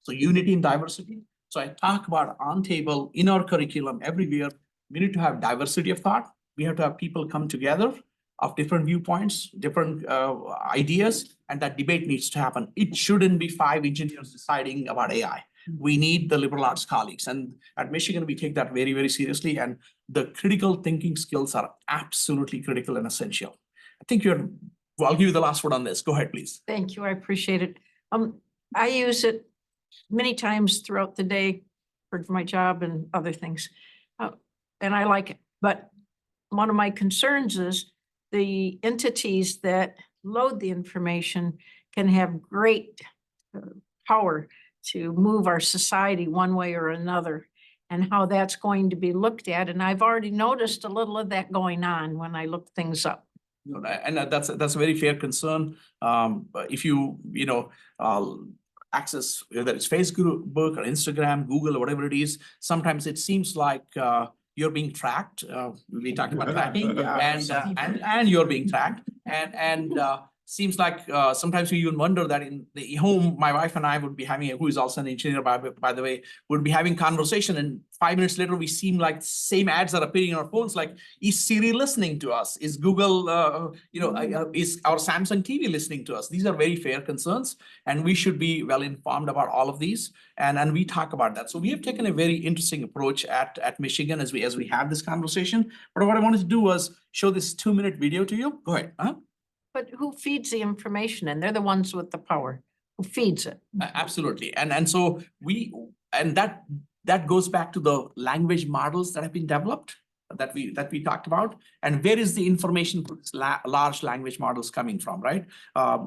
So unity and diversity. So I talk about on table in our curriculum everywhere, we need to have diversity of thought. We have to have people come together of different viewpoints, different ideas, and that debate needs to happen. It shouldn't be 5 engineers deciding about AI. We need the liberal arts colleagues. And at Michigan, we take that very, very seriously. And the critical thinking skills are absolutely critical and essential. I think I'll give you the last word on this. Go ahead, please. Thank you. I appreciate it. I use it many times throughout the day for my job and other things. And I like it. But one of my concerns is the entities that load the information can have great power to move our society one way or another, and how that's going to be looked at. And I've already noticed a little of that going on when I look things up. And that's a very fair concern. If you access, whether it's Facebook or Instagram, Google, or whatever it is, sometimes it seems like you're being tracked. We talked about tracking, and you're being tracked, and seems like sometimes we even wonder that in the home, my wife and I would be having, who is also an engineer, by the way, would be having conversation, and 5 minutes later, we seem like same ads are appearing on our phones. Like, is Siri listening to us? Is Google, is our Samsung TV listening to us? These are very fair concerns, and we should be well informed about all of these. And we talk about that. So we have taken a very interesting approach at Michigan as we have this conversation. But what I wanted to do was show this 2-minute video to you. Go ahead. But who feeds the information? And they're the ones with the power. Who feeds it? Absolutely. And so that goes back to the language models that have been developed that we talked about. And where is the information for this large language models coming from, right?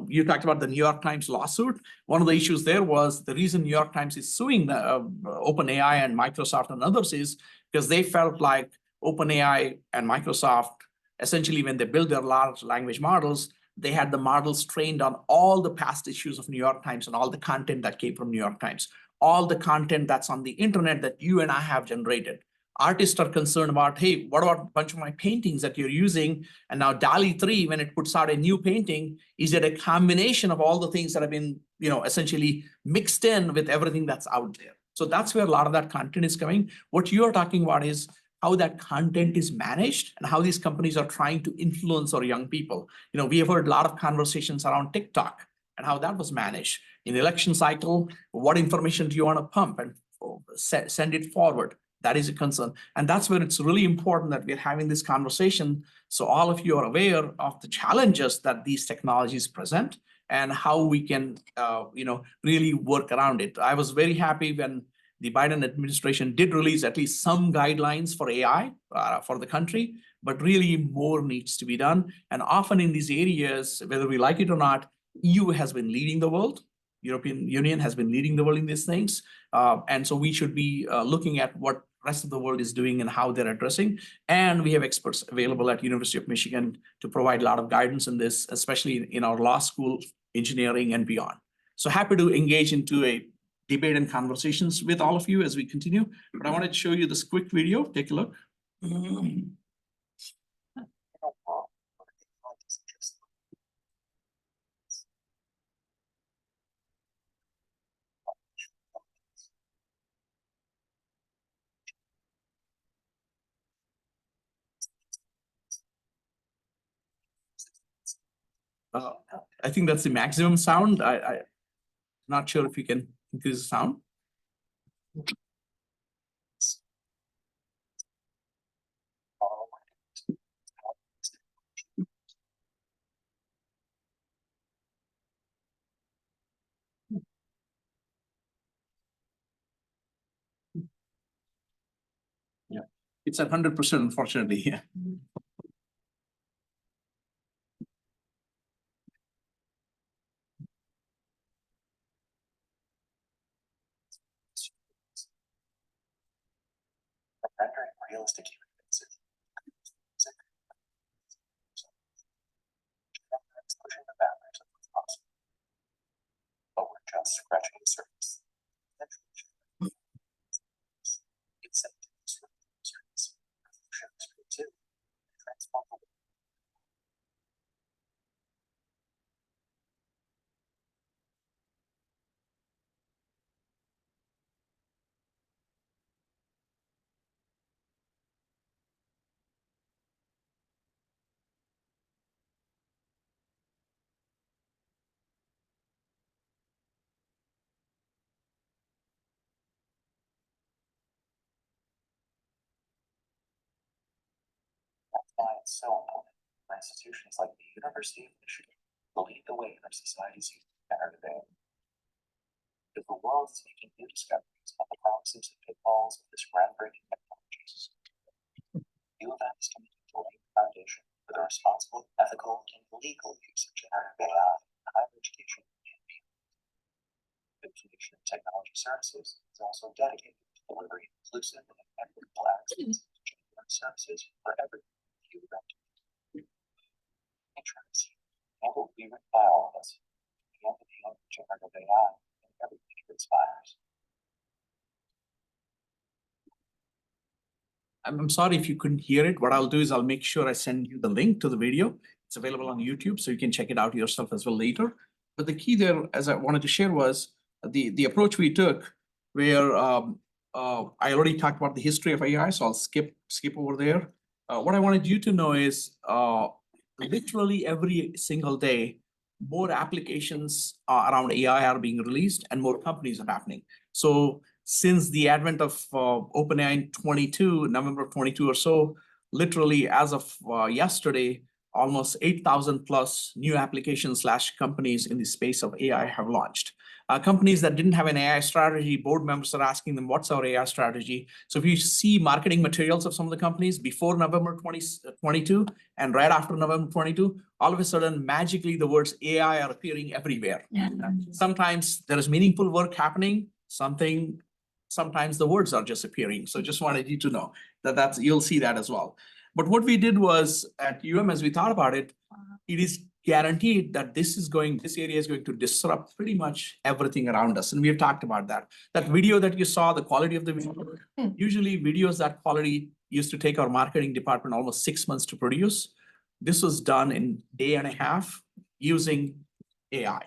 You talked about the New York Times lawsuit. One of the issues there was the reason New York Times is suing the OpenAI and Microsoft and others is because they felt like OpenAI and Microsoft, essentially when they built their large language models, they had the models trained on all the past issues of New York Times and all the content that came from New York Times, all the content that's on the internet that you and I have generated. Artists are concerned about, hey, what about a bunch of my paintings that you're using? And now DALL-E 3, when it puts out a new painting, is it a combination of all the things that have been, essentially mixed in with everything that's out there? So that's where a lot of that content is coming. What you're talking about is how that content is managed and how these companies are trying to influence our young people. We have heard a lot of conversations around TikTok and how that was managed. In the election cycle, what information do you want to pump and send it forward? That is a concern. And that's where it's really important that we're having this conversation so all of you are aware of the challenges that these technologies present and how we can really work around it. I was very happy when the Biden administration did release at least some guidelines for AI for the country, but really more needs to be done. And often in these areas, whether we like it or not, EU has been leading the world. European Union has been leading the world in these things. And so we should be looking at what rest of the world is doing and how they're addressing. And we have experts available at University of Michigan to provide a lot of guidance in this, especially in our law school, engineering, and beyond. So happy to engage into a debate and conversations with all of you as we continue. But I wanted to show you this quick video. Take a look. I think that's the maximum sound. I'm not sure if you can increase the sound. Yeah, it's at 100%, unfortunately. Yeah. Rendering realistic human faces. Pushing the boundaries of what's possible. But we're just scratching the surface. It's set to disrupt the surface. Revolution is too. Transform the world. That's why it's so important for institutions like the University of Michigan to lead the way in our society's use of generative AI. Because the world is making new discoveries on the promises and pitfalls of this groundbreaking technologies. UofM is committed to laying the foundation for the responsible, ethical, and legal use of generative AI in higher education and beyond. Information and Technology Services is also dedicated to delivering inclusive and equitable access to generative services for everyone. Insurance, and will be written by all of us. And the field of generative AI and everything it inspires. I'm sorry if you couldn't hear it. What I'll do is I'll make sure I send you the link to the video. It's available on YouTube, so you can check it out yourself as well later. But the key there, as I wanted to share, was the approach we took, where I already talked about the history of AI, so I'll skip over there. What I wanted you to know is literally every single day, more applications around AI are being released and more companies are happening. So since the advent of OpenAI in November of 22 or so, literally as of yesterday, almost 8,000 plus new applications / companies in the space of AI have launched. Companies that didn't have an AI strategy, board members are asking them, what's our AI strategy? So if you see marketing materials of some of the companies before November 2022 and right after November 22, all of a sudden, magically, the words AI are appearing everywhere. Sometimes there is meaningful work happening, sometimes the words are just appearing. So just wanted you to know that you'll see that as well. But what we did was at as we thought about it, it is guaranteed that this area is going to disrupt pretty much everything around us. And we have talked about that. That video that you saw, the quality of the video, usually videos that quality used to take our marketing department almost 6 months to produce. This was done in a day and a half using AI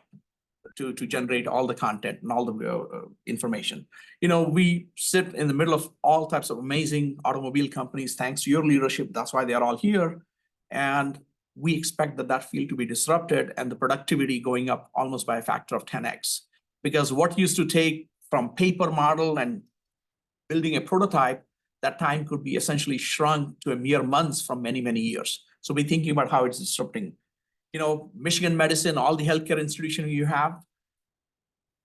to generate all the content and all the information. We sit in the middle of all types of amazing automobile companies, thanks to your leadership. That's why they are all here. And we expect that field to be disrupted and the productivity going up almost by a factor of 10x. Because what used to take from paper model and building a prototype, that time could be essentially shrunk to a mere months from many, many years. So we're thinking about how it's disrupting. Michigan Medicine, all the healthcare institutions you have,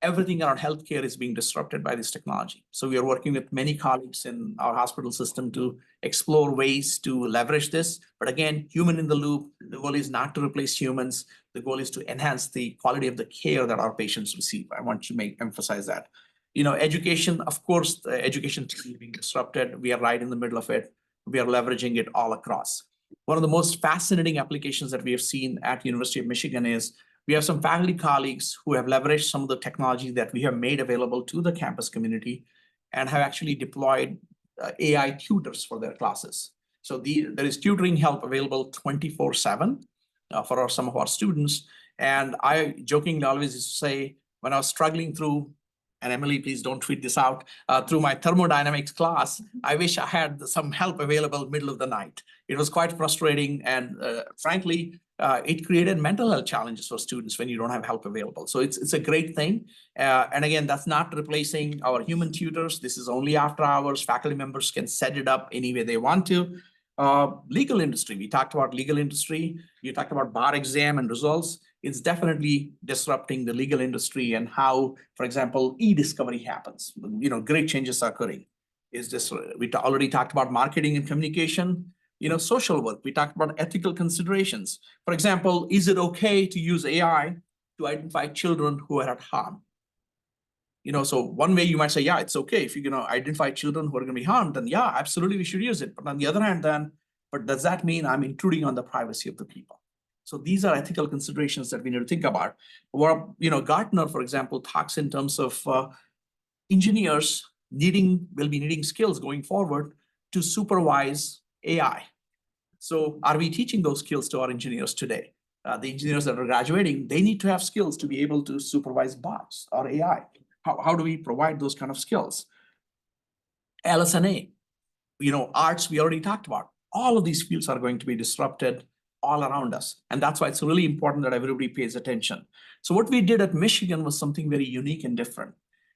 everything around healthcare is being disrupted by this technology. So we are working with many colleagues in our hospital system to explore ways to leverage this. But again, human in the loop, the goal is not to replace humans. The goal is to enhance the quality of the care that our patients receive. I want to emphasize that. Education, of course, the education is being disrupted. We are right in the middle of it. We are leveraging it all across. One of the most fascinating applications that we have seen at University of Michigan is We have some faculty colleagues who have leveraged some of the technology that we have made available to the campus community and have actually deployed AI tutors for their classes. So there is tutoring help available 24/7 for some of our students. And I jokingly always used to say, when I was struggling through, and Emily, please don't tweet this out, through my thermodynamics class, I wish I had some help available middle of the night. It was quite frustrating, and frankly, it created mental health challenges for students when you don't have help available. So it's a great thing. And again, that's not replacing our human tutors. This is only after hours. Faculty members can set it up any way they want to. Legal industry, we talked about legal industry. You talked about bar exam and results. It's definitely disrupting the legal industry and how, for example, e-discovery happens. Great changes are occurring. We already talked about marketing and communication. Social work, we talked about ethical considerations. For example, is it okay to use AI to identify children who are at harm? So one way you might say, yeah, it's okay if you're going to identify children who are going to be harmed, then yeah, absolutely, we should use it. But on the other hand, but does that mean I'm intruding on the privacy of the people? So these are ethical considerations that we need to think about. Or, Gartner, for example, talks in terms of engineers will be needing skills going forward to supervise AI. So are we teaching those skills to our engineers today? The engineers that are graduating, they need to have skills to be able to supervise bots or AI. How do we provide those kind of skills? LSNA, arts, we already talked about. All of these fields are going to be disrupted all around us. And that's why it's really important that everybody pays attention. So what we did at Michigan was something very unique and different.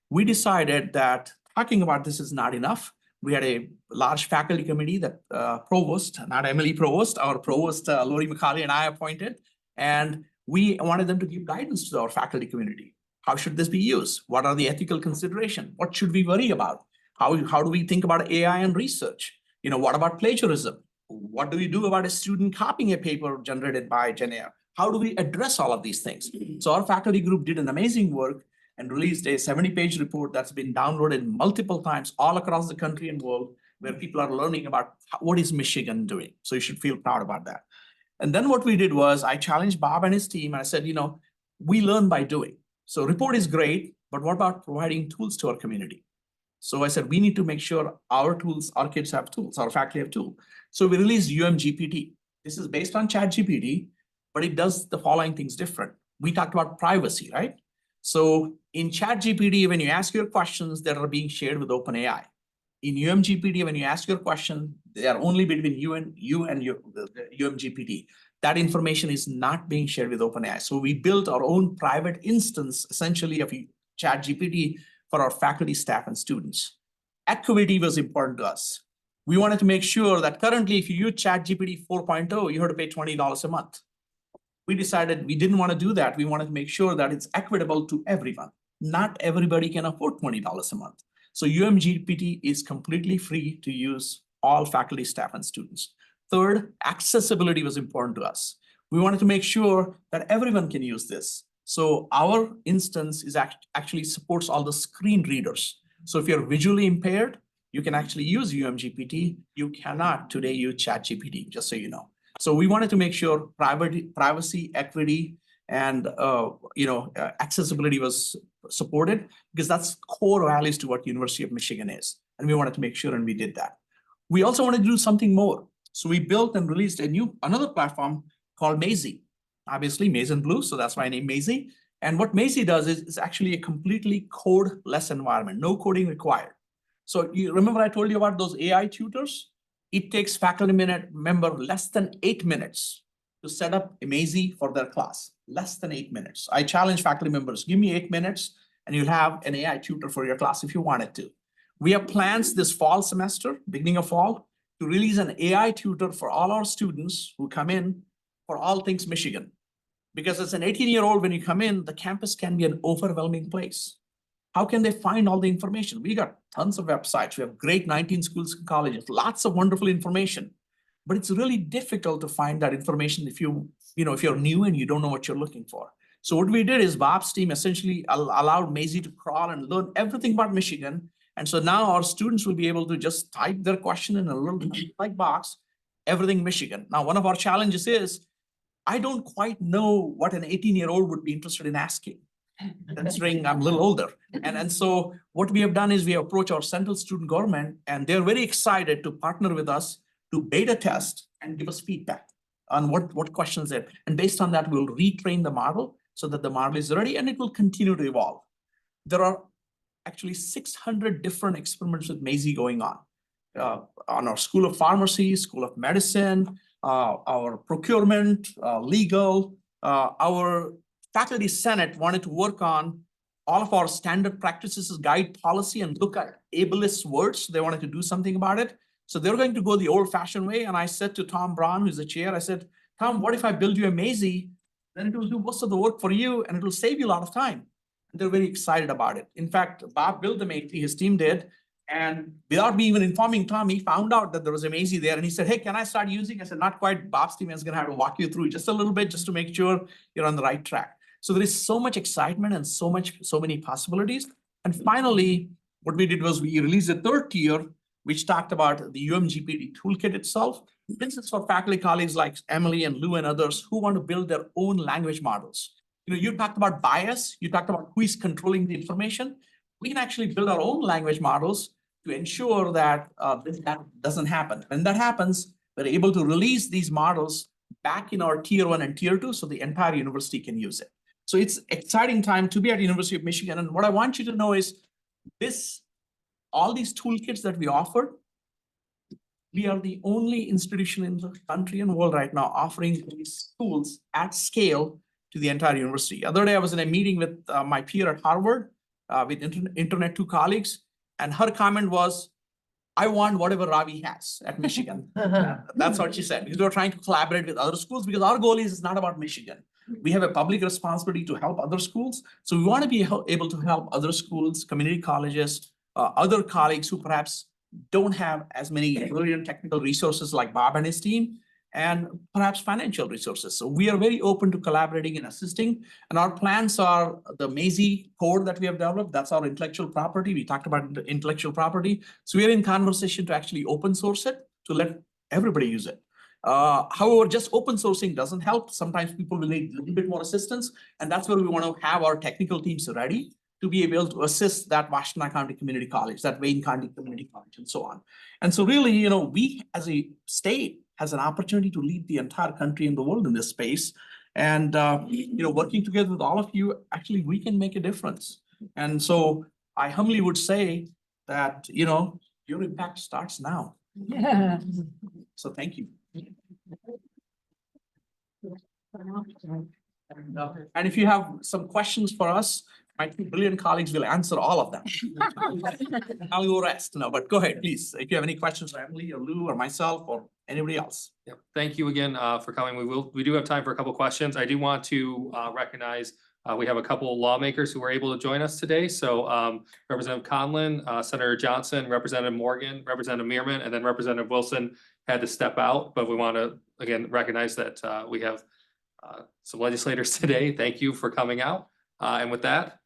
We decided that talking about this is not enough. We had a large faculty committee that Provost, not Emily Provost, our Provost, Lori McCauley and I appointed. And we wanted them to give guidance to our faculty community. How should this be used? What are the ethical considerations? What should we worry about? How do we think about AI and research? What about plagiarism? What do we do about a student copying a paper generated by Gen AI? How do we address all of these things? So our faculty group did an amazing work and released a 70-page report that's been downloaded multiple times all across the country and world, where people are learning about what is Michigan doing. So you should feel proud about that. And then what we did was I challenged Bob and his team. And I said, we learn by doing. So report is great, but what about providing tools to our community? So I said, we need to make sure our kids have tools, our faculty have tools. So we released UofM. This is based on ChatGPT, but it does the following things different. We talked about privacy, right? So in ChatGPT, when you ask your questions, that are being shared with OpenAI. In UofM, when you ask your question, they are only between you and UofM. That information is not being shared with OpenAI. So we built our own private instance, essentially, of ChatGPT for our faculty, staff, and students. Equity was important to us. We wanted to make sure that currently, if you use ChatGPT 4.0, you have to pay $20 a month. We decided we didn't want to do that. We wanted to make sure that it's equitable to everyone. Not everybody can afford $20 a month. So UofM is completely free to use all faculty, staff, and students. Third, accessibility was important to us. We wanted to make sure that everyone can use this. So our instance is actually supports all the screen readers. So if you're visually impaired, you can actually use UofM. You cannot today use ChatGPT, just so you know. So we wanted to make sure privacy, equity, and accessibility was supported, because that's core values to what University of Michigan is. And we wanted to make sure, and we did that. We also wanted to do something more. So we built and released another platform called Maisie. Obviously, Maize and Blue, so that's why I named Maisie. And what Maisie does is actually a completely code-less environment, no coding required. So you remember I told you about those AI tutors? It takes faculty member less than 8 minutes to set up a Maisie for their class. Less than 8 minutes. I challenge faculty members, give me 8 minutes and you'll have an AI tutor for your class if you wanted to. We have plans this fall semester, beginning of fall, to release an AI tutor for all our students who come in for all things Michigan. Because as an 18-year-old, when you come in, the campus can be an overwhelming place. How can they find all the information? We got tons of websites. We have great 19 schools and colleges, lots of wonderful information. But it's really difficult to find that information if you're new and you don't know what you're looking for. So what we did is Bob's team essentially allowed Maisie to crawl and learn everything about Michigan. And so now our students will be able to just type their question in a little like box, everything Michigan. Now, one of our challenges is I don't quite know what an 18-year-old would be interested in asking, considering I'm a little older. And so what we have done is we approach our central student government, and they're very excited to partner with us to beta test and give us feedback on what questions there. And based on that, we'll retrain the model so that the model is ready, and it will continue to evolve. There are actually 600 different experiments with Maisie going on our School of Pharmacy, School of Medicine, our procurement, legal, our faculty senate wanted to work on all of our standard practices guide policy and look at ableist words. They wanted to do something about it. So they're going to go the old fashioned way. And I said to Tom Brown, who's the chair, I said, Tom, what if I build you a Maisie? Then it will do most of the work for you and it will save you a lot of time. And they're very excited about it. In fact, Bob built the Maisie, his team did. And without me even informing Tom, he found out that there was a Maisie there. And he said, hey, can I start using? I said, not quite. Bob's team is going to have to walk you through just a little bit just to make sure you're on the right track. So there is so much excitement and so many possibilities. And finally, what we did was we released a third tier, which talked about the UMGPT toolkit itself. This is for faculty colleagues like Emily and Lou and others who want to build their own language models. You know, you talked about bias, you talked about who is controlling the information. We can actually build our own language models to ensure that that doesn't happen. When that happens, we're able to release these models back in our tier 1 and tier 2 so the entire university can use it. So it's exciting time to be at University of Michigan. And what I want you to know is all these toolkits that we offer, we are the only institution in the country and world right now offering these tools at scale to the entire university. The other day, I was in a meeting with my peer at Harvard with Internet 2 colleagues, and her comment was, I want whatever Ravi has at Michigan. That's what she said, because we're trying to collaborate with other schools because our goal is it's not about Michigan. We have a public responsibility to help other schools. So we want to be able to help other schools, community colleges, other colleagues who perhaps don't have as many brilliant technical resources like Bob and his team, and perhaps financial resources. So we are very open to collaborating and assisting. And our plans are the Maisie code that we have developed. That's our intellectual property. We talked about the intellectual property. So we are in conversation to actually open source it to let everybody use it. However, just open sourcing doesn't help. Sometimes people will need a little bit more assistance. And that's where we want to have our technical teams ready to be able to assist that Washtenaw County Community College, that Wayne County Community College, and so on. And so really, you know, we as a state has an opportunity to lead the entire country and the world in this space. And, you know, working together with all of you, actually, we can make a difference. And so I humbly would say that, you know, your impact starts now. Yeah. So thank you. And if you have some questions for us, my 2 brilliant colleagues will answer all of them. I'll go rest. No, but go ahead, please. If you have any questions for Emily or Lou or myself or anybody else. Yep. Thank you again for coming. We do have time for a couple questions. I do want to recognize we have a couple lawmakers who were able to join us today. So Representative Conlon, Senator Johnson, Representative Morgan, Representative Meerman, and then Representative Wilson had to step out. But we want to again recognize that we have some legislators today. Thank you for coming out. And with that,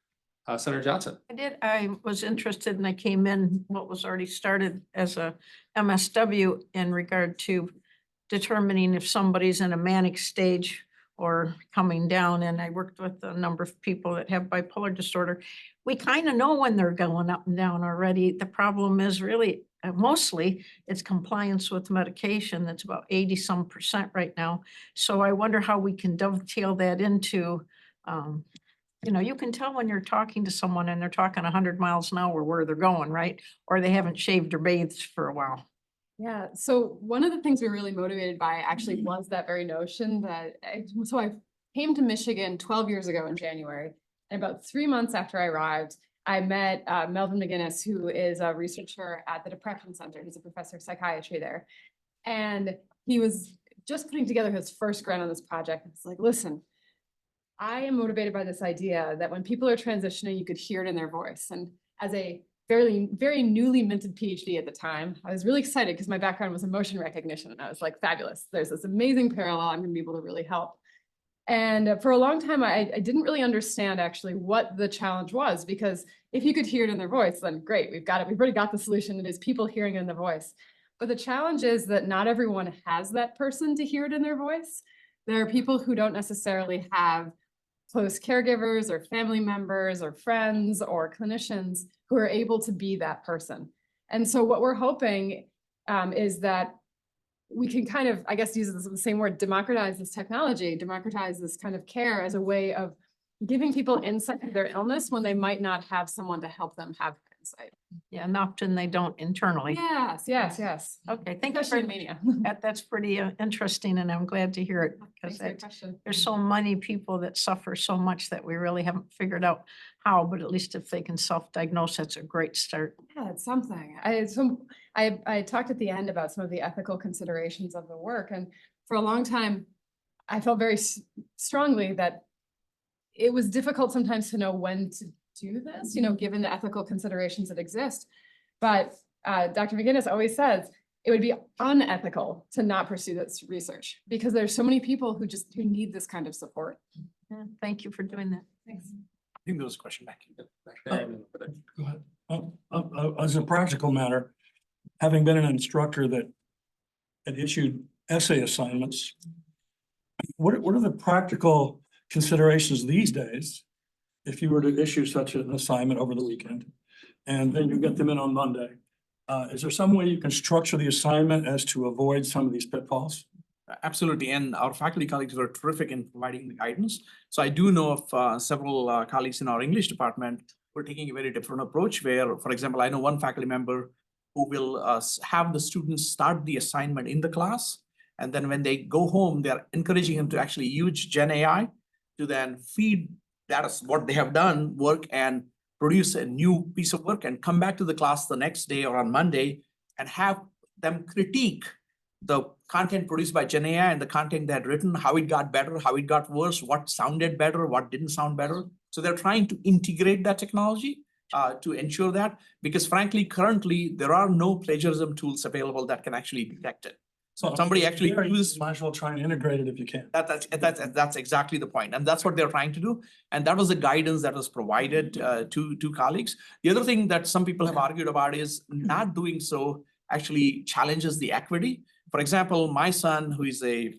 Senator Johnson. I was interested and I came in what was already started as a MSW in regard to determining if somebody's in a manic stage or coming down. And I worked with a number of people that have bipolar disorder. We kind of know when they're going up and down already. The problem is really mostly it's compliance with medication. That's about 80% right now. So I wonder how we can dovetail that into you know, you can tell when you're talking to someone and they're talking 100 miles an hour where they're going, right? Or they haven't shaved or bathed for a while. Yeah, so one of the things we were really motivated by actually was that very notion that, so I came to Michigan 12 years ago in January. And about 3 months after I arrived, I met Melvin McGinnis, who is a researcher at the Depression Center. He's a professor of psychiatry there. And he was just putting together his first grant on this project. It's like, listen, I am motivated by this idea that when people are transitioning, you could hear it in their voice. And as a very newly minted PhD at the time, I was really excited because my background was emotion recognition. And I was like, fabulous. There's this amazing parallel. I'm going to be able to really help. And for a long time, I didn't really understand actually what the challenge was, because if you could hear it in their voice, then great, we've got it. We've already got the solution. It is people hearing it in their voice. But the challenge is that not everyone has that person to hear it in their voice. There are people who don't necessarily have close caregivers or family members or friends or clinicians who are able to be that person. And so what we're hoping is that we can kind of, I guess, use the same word, democratize this technology, democratize this kind of care as a way of giving people insight into their illness when they might not have someone to help them have insight. Yeah, and often they don't internally. Yes, yes, yes. Okay, thank you Especially for in mania. that's pretty interesting and I'm glad to hear it because Thanks for your that's question. there's so many people that suffer so much that we really haven't figured out how, but at least if they can self-diagnose, that's a great start. Yeah, it's something. I talked at the end about some of the ethical considerations of the work, and for a long time, I felt very strongly that it was difficult sometimes to know when to do this, given the ethical considerations that exist. But Dr. McGinnis always says it would be unethical to not pursue this research because there's so many people who need this kind of support. Yeah, thank you for doing that. Thanks. I think there was a question back here. Go ahead. As a practical matter, having been an instructor that had issued essay assignments, what are the practical considerations these days if you were to issue such an assignment over the weekend and then you get them in on Monday? Is there some way you can structure the assignment as to avoid some of these pitfalls? Absolutely, and our faculty colleagues were terrific in providing the guidance. So I do know of several colleagues in our English department who are taking a very different approach where, for example, I know one faculty member who will have the students start the assignment in the class. And then when they go home, they're encouraging them to actually use Gen AI to then feed that is what they have done, work and produce a new piece of work and come back to the class the next day or on Monday and have them critique the content produced by Gen AI and the content they had written, how it got better, how it got worse, what sounded better, what didn't sound better. So they're trying to integrate that technology to ensure that, because frankly, currently, there are no plagiarism tools available that can actually detect it. So somebody actually uses. Might as well try and integrate it if you can. That's exactly the point. And that's what they're trying to do. And that was the guidance that was provided to colleagues. The other thing that some people have argued about is not doing so actually challenges the equity. For example, my son, who is a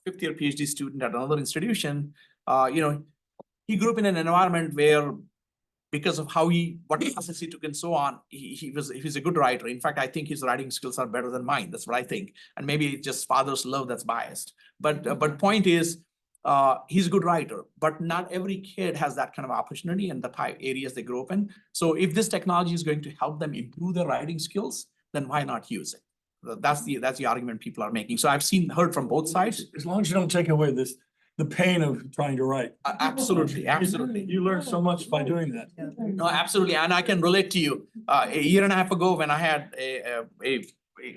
fifth year PhD student at another institution, he grew up in an environment where, because of what classes he took and so on, he was a good writer. In fact, I think his writing skills are better than mine. That's what I think. And maybe it's just father's love that's biased. But point is, he's a good writer, but not every kid has that kind of opportunity in the type areas they grow up in. So if this technology is going to help them improve their writing skills, then why not use it? That's the argument people are making. So I've heard from both sides. As long as you don't take away the pain of trying to write. Absolutely. You learn so much by doing that. No, absolutely. And I can relate to you. A year and a half ago when I had a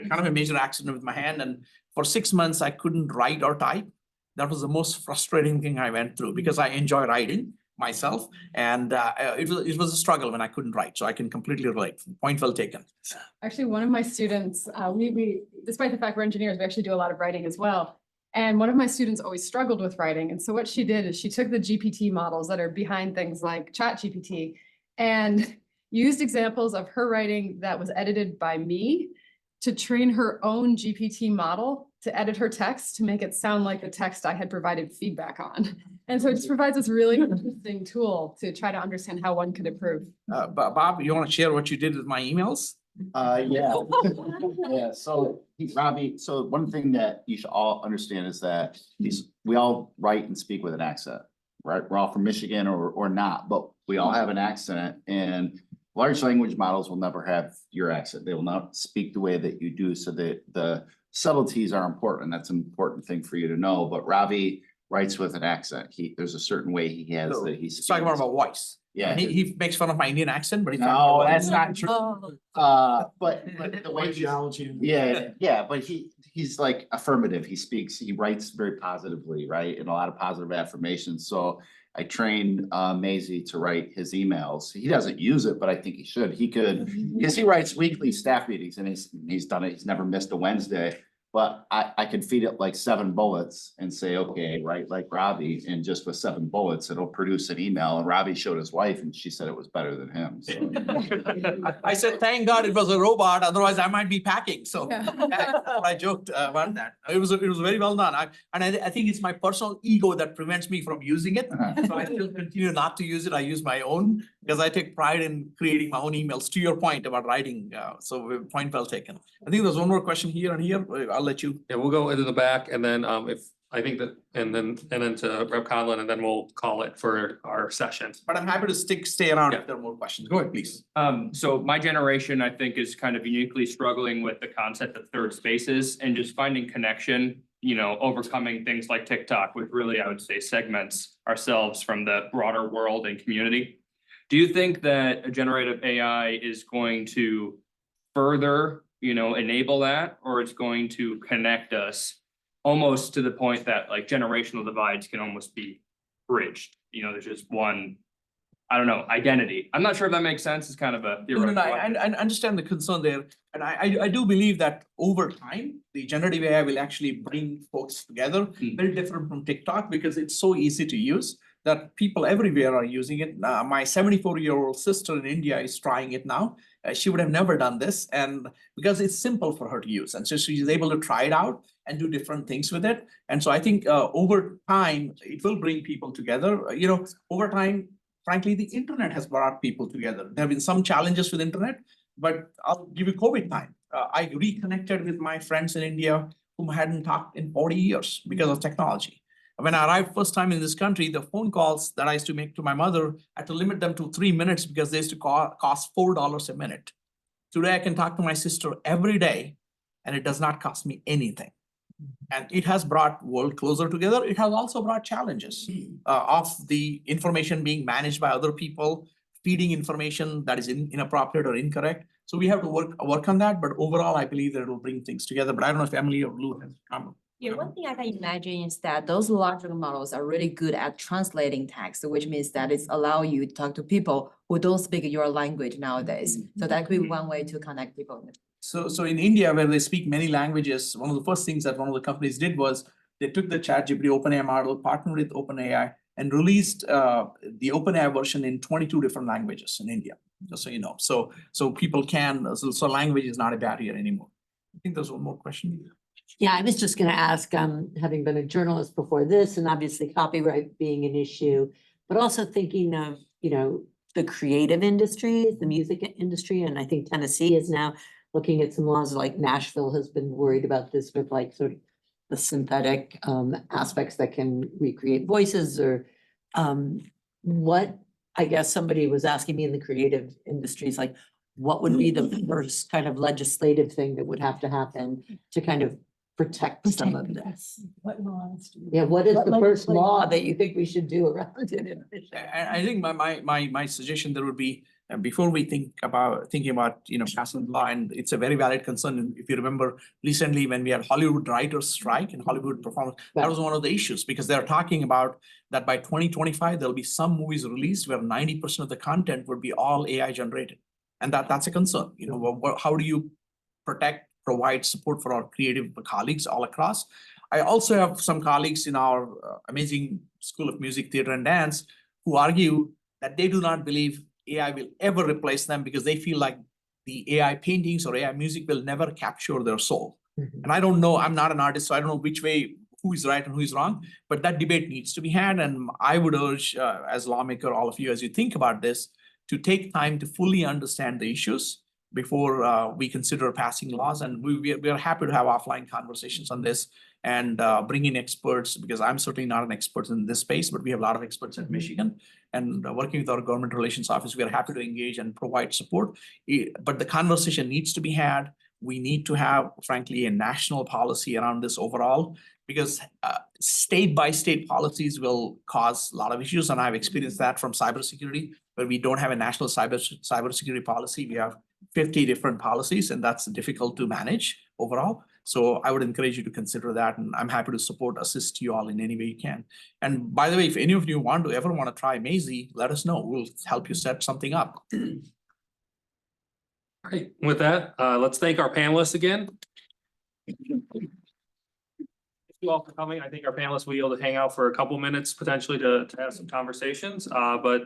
kind of a major accident with my hand, and for 6 months I couldn't write or type. That was the most frustrating thing I went through because I enjoy writing myself. And it was a struggle when I couldn't write. So I can completely relate. Point well taken. Actually, one of my students, we despite the fact we're engineers, we actually do a lot of writing as well. And one of my students always struggled with writing. And so what she did is she took the GPT models that are behind things like ChatGPT and used examples of her writing that was edited by me to train her own GPT model to edit her text to make it sound like the text I had provided feedback on. And so it just provides this really interesting tool to try to understand how one could improve. Bob, you want to share what you did with my emails? Yeah. Yeah, so Ravi, so one thing that you should all understand is that we all write and speak with an accent, right? We're all from Michigan or not, but we all have an accent, and large language models will never have your accent. They will not speak the way that you do, so that the subtleties are important. That's an important thing for you to know. But Ravi writes with an accent. There's a certain way he has No, that he he's talking more about voice. Yeah. He makes fun of my Indian accent, but he's talking No, about that's voice. not true. But the way Geology. yeah, but he's like affirmative. He writes very positively, right? And a lot of positive affirmations. So I trained Maisie to write his emails. He doesn't use it, but I think he should. He could, because he writes weekly staff meetings and he's done it. He's never missed a Wednesday. But I could feed it like 7 bullets and say, okay, write like Ravi, and just with 7 bullets, it'll produce an email. And Ravi showed his wife and she said it was better than him. So I said, thank God it was a robot, otherwise I might be packing, so. Yeah. I joked about that. It was very well done. I think it's my personal ego that prevents me from using it. So I still continue not to use it. I use my own, because I take pride in creating my own emails, to your point about writing, so point well taken. I think there's one more question here and here. I'll let you. Yeah, we'll go into the back and then if, I think that, and then to Rep. Conlon, and then we'll call it for our session. But I'm happy to stay around Yeah. if there are more questions. Go ahead, please. So my generation, I think, is kind of uniquely struggling with the concept of third spaces and just finding connection, overcoming things like TikTok, which really, I would say, segments ourselves from the broader world and community. Do you think that a generative AI is going to further, enable that, or it's going to connect us almost to the point that like generational divides can almost be bridged? There's just one, I don't know, identity. I'm not sure if that makes sense. It's kind of a No, theoretical. I understand the concern there, and I do believe that over time, the generative AI will actually bring folks together, very different from TikTok, because it's so easy to use that people everywhere are using it. My 74-year-old sister in India is trying it now. She would have never done this, and because it's simple for her to use, and so she's able to try it out and do different things with it. And so I think over time, it will bring people together. Over time, frankly, the internet has brought people together. There have been some challenges with internet, but I'll give you COVID time. I reconnected with my friends in India whom hadn't talked in 40 years because of technology. When I arrived first time in this country, the phone calls that I used to make to my mother, I had to limit them to 3 minutes because they used to cost $4 a minute. Today, I can talk to my sister every day, and it does not cost me anything. And it has brought world closer together. It has also brought challenges of the information being managed by other people, feeding information that is inappropriate or incorrect. So we have to work on that. But overall, I believe that it will bring things together. But I don't know if Emily or Lou has comment. Yeah, one thing I can imagine is that those larger models are really good at translating text, which means that it's allow you to talk to people who don't speak your language nowadays. So that could be one way to connect people. So in India, where they speak many languages, one of the first things that one of the companies did was they took the ChatGPT OpenAI model, partnered with OpenAI, and released the OpenAI version in 22 different languages in India. Just so you know, so people can, so language is not a barrier anymore. I think there's one more question. Yeah, I was just going to ask, having been a journalist before this, and obviously copyright being an issue, but also thinking of, the creative industries, the music industry, and I think Tennessee is now looking at some laws, like Nashville has been worried about this with like sort of the synthetic aspects that can recreate voices, or what, I guess somebody was asking me in the creative industries, like what would be the first kind of legislative thing that would have to happen to kind of protect some of this? What laws do you- Yeah, what is the What first legislative- law that you think we should do around it? I think my suggestion there would be, before we thinking about, passing the law, and it's a very valid concern. And if you remember recently when we had Hollywood writers strike and Hollywood performance, that was one of the issues, because they're talking about that by 2025, there'll be some movies released where 90% of the content would be all AI generated. And that's a concern. How do you provide support for our creative colleagues all across? I also have some colleagues in our amazing School of Music, Theater and Dance who argue that they do not believe AI will ever replace them, because they feel like the AI paintings or AI music will never capture their soul. And I don't know, I'm not an artist, so I don't know which way, who is right and who is wrong, but that debate needs to be had. And I would urge, as a lawmaker, all of you, as you think about this, to take time to fully understand the issues before we consider passing laws. And we are happy to have offline conversations on this and bring in experts, because I'm certainly not an expert in this space, but we have a lot of experts at Michigan. And working with our government relations office, we are happy to engage and provide support. But the conversation needs to be had. We need to have, frankly, a national policy around this overall, because state by state policies will cause a lot of issues. And I've experienced that from cybersecurity, where we don't have a national cybersecurity policy. We have 50 different policies, and that's difficult to manage overall. So I would encourage you to consider that, and I'm happy to assist you all in any way you can. And by the way, if any of you ever want to try Maisie, let us know. We'll help you set something up. All right, with that, let's thank our panelists again. you all for coming. I think our panelists will be able to hang out for a couple minutes potentially to have some conversations. But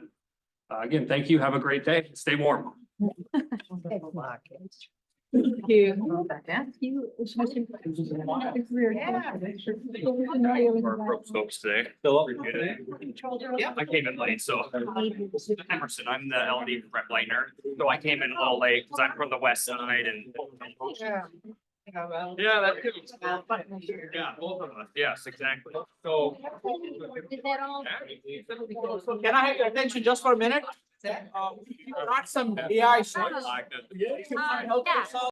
again, thank you. Have a great day. Stay warm. Thank you. Our folks today. Appreciate it. I came in late, so Emerson, I'm the LD for Brett Leitner. So I came in a little late because I'm from the west side and. Yeah, that too. Yeah, both of us. Yes, exactly. So. So can I have your attention just for a minute? Got some AI. I like it. Yeah.